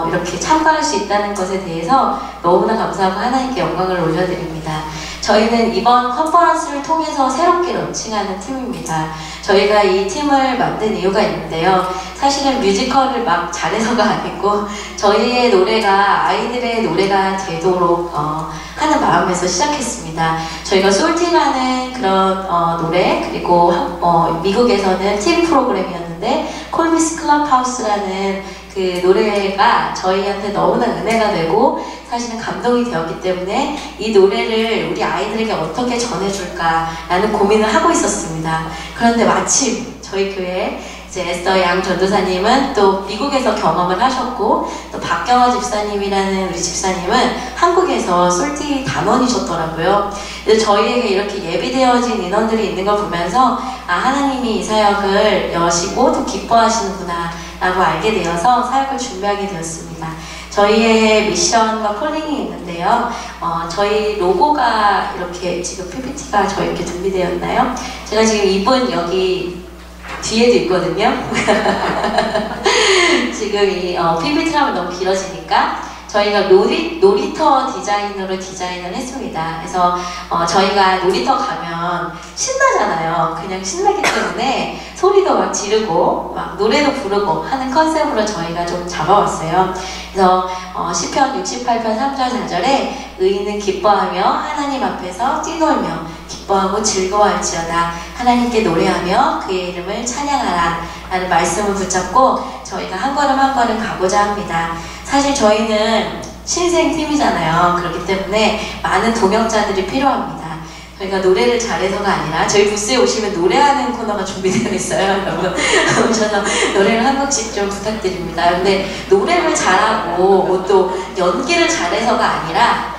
이렇게 참가할 수 있다는 것에 대해서 너무나 감사하고 하나님께 영광을 올려드립니다. 저희는 이번 컨퍼런스를 통해서 새롭게 런칭하는 팀입니다. 저희가 이 팀을 만든 이유가 있는데요. 사실은 뮤지컬을 막 잘해서가 아니고 저희의 노래가 아이들의 노래가 되도록 하는 마음에서 시작했습니다. 저희가 솔티라는 그런 노래 그리고 미국에서는 TV 프로그램이었는데 콜비스 클럽하우스라는 그 노래가 저희한테 너무나 은혜가 되고 사실은 감동이 되었기 때문에 이 노래를 우리 아이들에게 어떻게 전해줄까라는 고민을 하고 있었습니다. 그런데 마침 저희 교회 이제 에스더 양 전도사님은 또 미국에서 경험을 하셨고 또 박경화 집사님이라는 우리 집사님은 한국에서 솔티 단원이셨더라고요. 그래서 저희에게 이렇게 예비되어진 인원들이 있는 걸 보면서 하나님이 이 사역을 여시고 또 기뻐하시는구나 라고 알게 되어서 사역을 준비하게 되었습니다. 저희의 미션과 콜링이 있는데요. 저희 로고가 이렇게 지금 PPT가 저희께 준비되어 있나요? 제가 지금 입은 여기 뒤에도 있거든요. 지금 이 PPT를 하면 너무 길어지니까 저희가 놀이터 디자인으로 디자인을 했습니다. 그래서 저희가 놀이터 가면 신나잖아요. 그냥 신나기 때문에 소리도 막 지르고 막 노래도 부르고 하는 컨셉으로 저희가 좀 잡아왔어요. 그래서 시편 68편 3절 4절에 의인은 기뻐하며 하나님 앞에서 뛰놀며 기뻐하고 즐거워할지어다 하나님께 노래하며 그의 이름을 찬양하라 라는 말씀을 붙잡고 저희가 한 걸음 한 걸음 가고자 합니다. 사실 저희는 신생팀이잖아요. 그렇기 때문에 많은 동역자들이 필요합니다. 저희가 노래를 잘해서가 아니라 저희 부스에 오시면 노래하는 코너가 준비되어 있어요. 여러분 오셔서 노래를 한 곡씩 좀 부탁드립니다. 근데 노래를 잘하고 또 연기를 잘해서가 아니라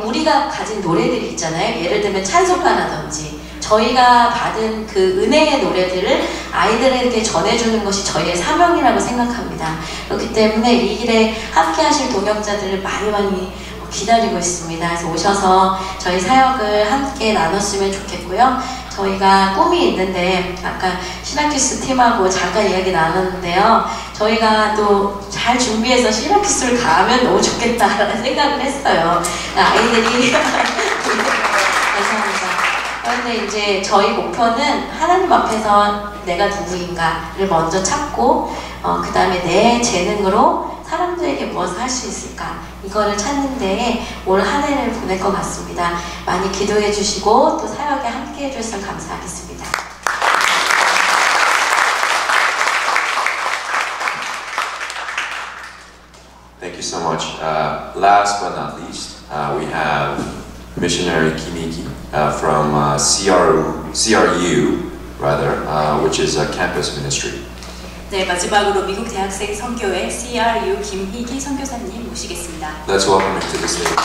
우리가 가진 노래들이 있잖아요. 예를 들면 찬송가라든지 저희가 받은 그 은혜의 노래들을 아이들에게 전해주는 것이 저희의 사명이라고 생각합니다. 그렇기 때문에 이 길에 함께 하실 동역자들을 많이 기다리고 있습니다. 그래서 오셔서 저희 사역을 함께 나눴으면 좋겠고요. 저희가 꿈이 있는데 아까 시나키스 팀하고 잠깐 이야기 나눴는데요. 저희가 또 잘 준비해서 시나키스를 가면 너무 좋겠다라는 생각을 했어요. 아이들이 감사합니다. 그런데 이제 저희 목표는 하나님 앞에서 내가 누구인가를 먼저 찾고 그 다음에 내 재능으로 사람들에게 무엇을 할 수 있을까 이거를 찾는 데에 올 한 해를 보낼 것 같습니다. 많이 기도해 주시고 또 사역에 함께 해주셨으면 감사하겠습니다. Thank you so much. Last but not least, we have missionary Kim Hee-ki from CRU, which is a campus ministry. 네, 마지막으로 미국 대학생 선교회 CRU 김희기 선교사님 모시겠습니다. Let's welcome him to the stage.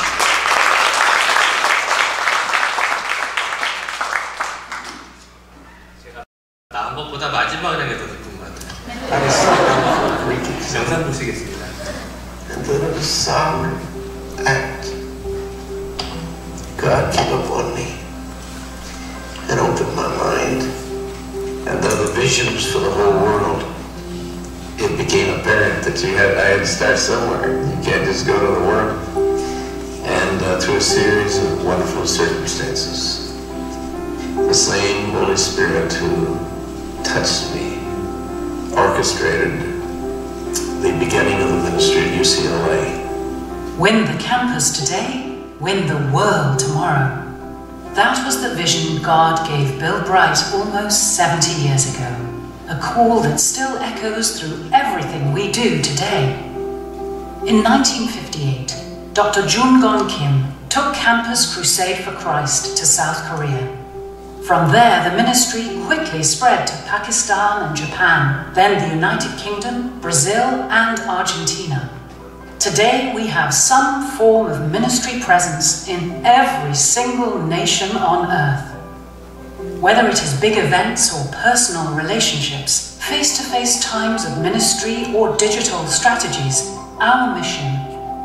제가 나온 것보다 마지막에 더 기쁜 것 같아요. 영상 보시겠습니다. And then in a sovereign act, God came upon me and opened my mind, and the visions for the whole world. It became apparent that I had to start somewhere. You can't just go to the work. And through a series of wonderful circumstances, the same Holy Spirit who touched me orchestrated the beginning of the ministry at UCLA. Win the campus today, win the world tomorrow. That was the vision God gave Bill Bright almost 70 years ago. A call that still echoes through everything we do today. In 1958, Dr. Jun-gon Kim took Campus Crusade for Christ to South Korea. From there, the ministry quickly spread to Pakistan and Japan, then the United Kingdom, Brazil, and Argentina. Today, we have some form of ministry presence in every single nation on earth. Whether it is big events or personal relationships, face-to-face times of ministry or digital strategies, our mission,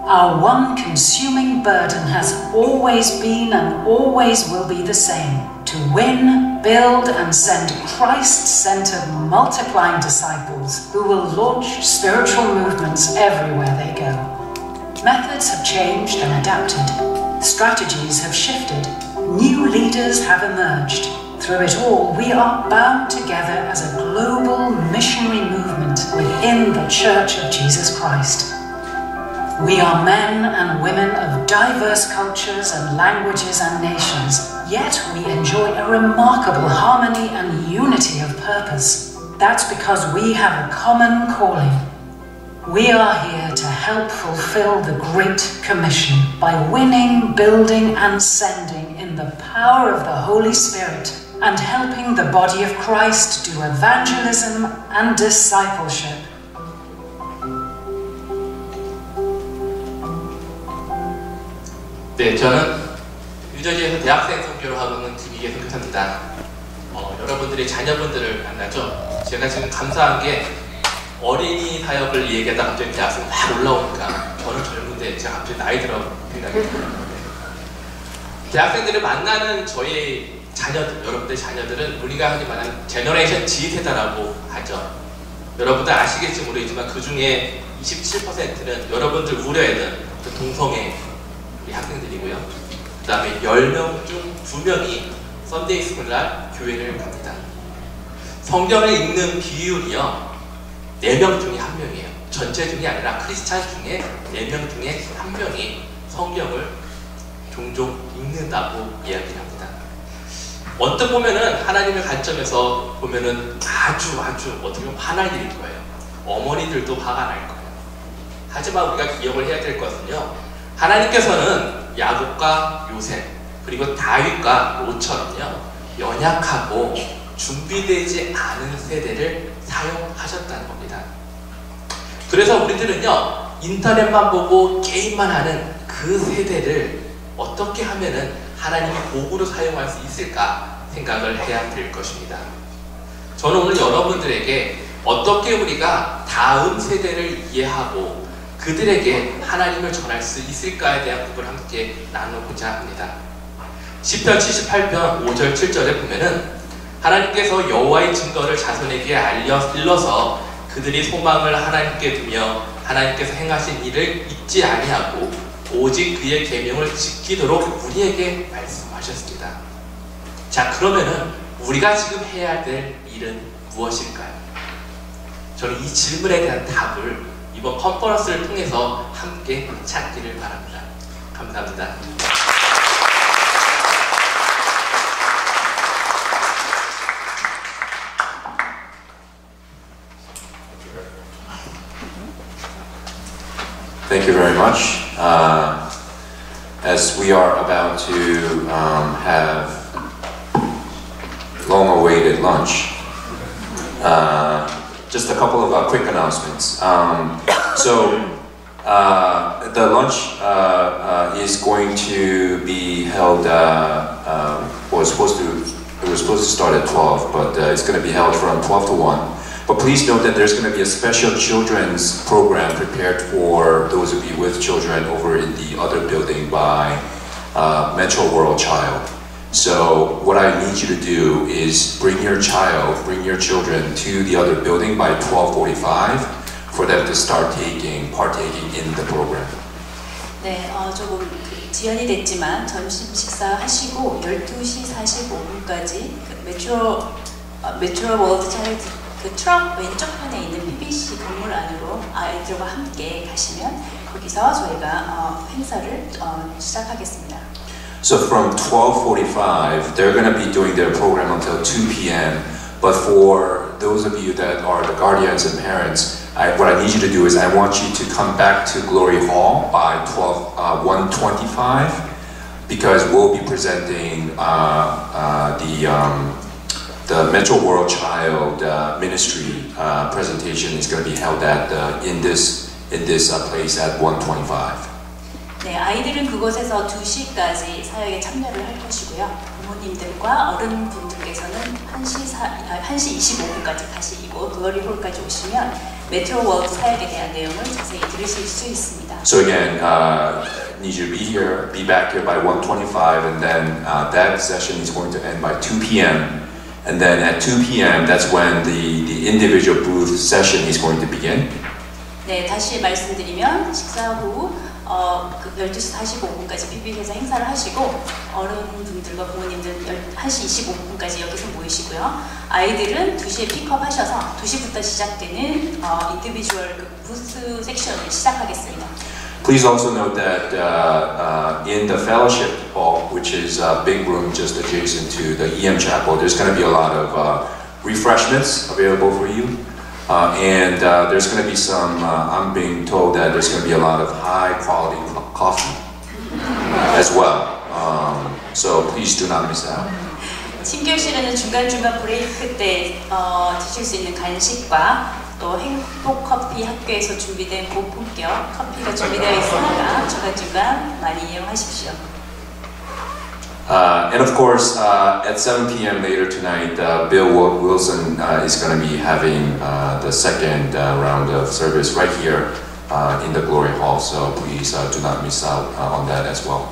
our one consuming burden has always been and always will be the same: to win, build, and send Christ-centered, multiplying disciples who will launch spiritual movements everywhere they go. Methods have changed and adapted. Strategies have shifted. New leaders have emerged. Through it all, we are bound together as a global missionary movement within the Church of Jesus Christ. We are men and women of diverse cultures and languages and nations, yet we enjoy a remarkable harmony and unity of purpose. That's because we have a common calling. We are here to help fulfill the Great Commission by winning, building, and sending in the power of the Holy Spirit, and helping the body of Christ do evangelism and discipleship. 네, 저는 뉴저지에서 대학생 선교를 하고 있는 김희기 선교사입니다. 여러분들이 자녀분들을 만나죠. 제가 지금 감사한 게 어린이 사역을 얘기하다 갑자기 대학생 막 올라오니까 저는 젊은데 제가 갑자기 나이 들어 생각이 들어요. 대학생들을 만나는 저희 자녀들, 여러분들 자녀들은 우리가 흔히 말하는 제너레이션 Z 세대라고 하죠. 여러분들 아시겠지 모르겠지만 그 중에 27%는 여러분들 우려했던 그 동성애 우리 학생들이고요. 그 다음에 10명 중 2명이 썬데이 스쿨 날 교회를 갑니다. 성경을 읽는 비율이요 4명 중에 1명이에요. 전체 중에 아니라 크리스찬 중에 4명 중에 1명이 성경을 종종 읽는다고 이야기합니다. 언뜻 보면은 하나님의 관점에서 보면은 아주 어떻게 보면 화날 일일 거예요. 어머니들도 화가 날 거예요. 하지만 우리가 기억을 해야 될 것은요, 하나님께서는 야곱과 요셉 그리고 다윗과 롯처럼요 연약하고 준비되지 않은 세대를 사용하셨다는 겁니다. 그래서 우리들은요 인터넷만 보고 게임만 하는 그 세대를 어떻게 하면은 하나님의 도구로 사용할 수 있을까 생각을 해야 될 것입니다. 저는 오늘 여러분들에게 어떻게 우리가 다음 세대를 이해하고 그들에게 하나님을 전할 수 있을까에 대한 부분을 함께 나누고자 합니다. 시편 78편 5절 7절에 보면은 하나님께서 여호와의 증거를 자손에게 일러서 그들이 소망을 하나님께 두며 하나님께서 행하신 일을 잊지 아니하고 오직 그의 계명을 지키도록 우리에게 말씀하셨습니다. 자, 그러면은 우리가 지금 해야 될 일은 무엇일까요? 저는 이 질문에 대한 답을 이번 컨퍼런스를 통해서 함께 찾기를 바랍니다. 감사합니다. Thank you very much. As we are about to have long-awaited lunch, just a couple of quick announcements. The lunch is going to be held. It was supposed to start at 12, but it's going to be held from 12 to 1. But please note that there's going to be a special children's program prepared for those of you with children over in the other building by Metro World Child. So what I need you to do is bring your children to the other building by 12:45 for them to start partaking in the program. 네, 조금 지연이 됐지만 점심 식사하시고 12시 45분까지 메트로 월드 차일드 그 트럭 왼쪽 편에 있는 PBC 건물 안으로 아이들과 함께 가시면 거기서 저희가 행사를 시작하겠습니다. So from 12:45, they're going to be doing their program until 2 p.m. But for those of you that are the guardians and parents, what I need you to do is I want you to come back to Glory Hall by 1:25 because we'll be presenting the Metro World Child Ministry presentation is going to be held in this place at 1:25. 네, 아이들은 그곳에서 2시까지 사역에 참여를 할 것이고요. 부모님들과 어른분들께서는 1시 25분까지 가시고 글로리홀까지 오시면 메트로 월드 사역에 대한 내용을 자세히 들으실 수 있습니다. So again, need you to be back here by 1:25, and then that session is going to end by 2 p.m. And then at 2 p.m. that's when the individual booth session is going to begin. 네, 다시 말씀드리면 식사 후 12시 45분까지 PB에서 행사를 하시고 어른분들과 부모님들 1시 25분까지 여기서 모이시고요. 아이들은 2시에 픽업하셔서 2시부터 시작되는 인디비주얼 부스 섹션을 시작하겠습니다. Please also note that in the fellowship hall, which is a big room just adjacent to the EM chapel, there's going to be a lot of refreshments available for you. And there's going to be some, I'm being told that there's going to be a lot of high quality coffee as well. So please do not miss out. 신교실에는 중간중간 브레이크 때 드실 수 있는 간식과 또 행복 커피 학교에서 준비된 고품격 커피가 준비되어 있으니까 중간중간 많이 이용하십시오. And of course, at 7 p.m. later tonight, Bill Wilson is going to be having the second round of service right here in the Glory Hall. So please do not miss out on that as well.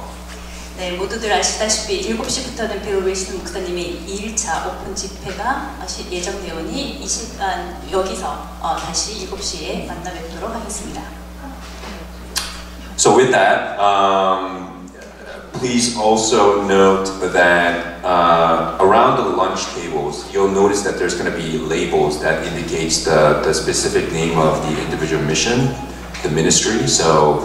네, 모두들 아시다시피 7시부터는 빌 윌슨 목사님이 2일차 오픈 집회가 예정되어 오니 이 시간 여기서 다시 7시에 만나 뵙도록 하겠습니다. So with that, please also note that around the lunch tables, you'll notice that there's going to be labels that indicates the specific name of the individual mission, the ministry. So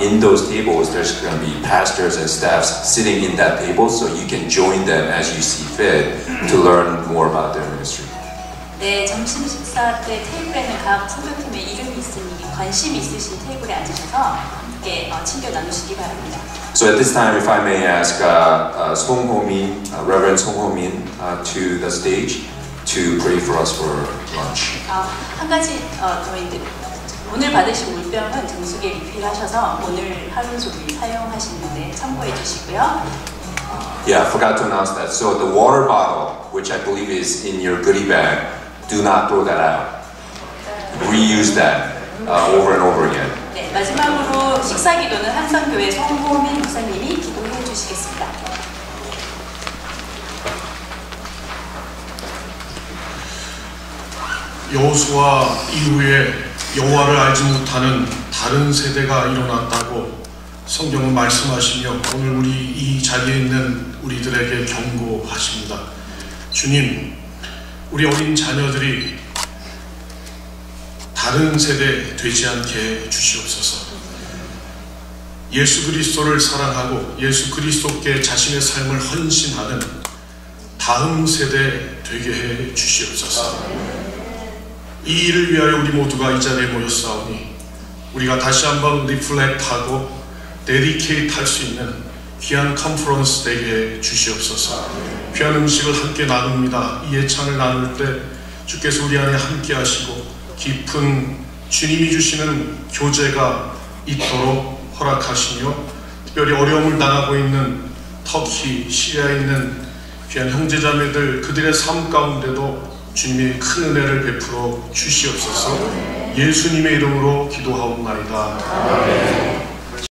in those tables, there's going to be pastors and staffs sitting in that table, so you can join them as you see fit to learn more about their ministry. 네, 점심 식사 때 테이블에는 각 선교팀의 이름이 있으니 관심 있으신 테이블에 앉으셔서 함께 친교 나누시기 바랍니다. So at this time, if I may ask Song Ho-min, Reverend Song Ho-min, to the stage to pray for us for lunch. 한 가지 오늘 받으신 물병은 정수기에 리필하셔서 오늘 하루 종일 사용하시는데 참고해 주시고요. Yeah, I forgot to announce that. So the water bottle, which I believe is in your goodie bag, do not throw that out. Reuse that over and over again. 네, 마지막으로 식사 기도는 한성교회 송호민 목사님이 기도해 주시겠습니다. 여호수아 이후에 여호와를 알지 못하는 다른 세대가 일어났다고 성경은 말씀하시며 오늘 우리 이 자리에 있는 우리들에게 경고하십니다. 주님, 우리 어린 자녀들이 다른 세대 되지 않게 주시옵소서. 예수 그리스도를 사랑하고 예수 그리스도께 자신의 삶을 헌신하는 다음 세대 되게 해 주시옵소서. 이 일을 위하여 우리 모두가 이 자리에 모였사오니 우리가 다시 한번 리플렉트하고 데디케이트 할 수 있는 귀한 컨퍼런스 되게 해 주시옵소서. 귀한 음식을 함께 나눕니다. 이 예찬을 나눌 때 주께서 우리 안에 함께 하시고 깊은 주님이 주시는 교제가 있도록 허락하시며 특별히 어려움을 당하고 있는 터키, 시리아에 있는 귀한 형제자매들 그들의 삶 가운데도 주님의 큰 은혜를 베풀어 주시옵소서. 예수님의 이름으로 기도하옵나이다. 아멘.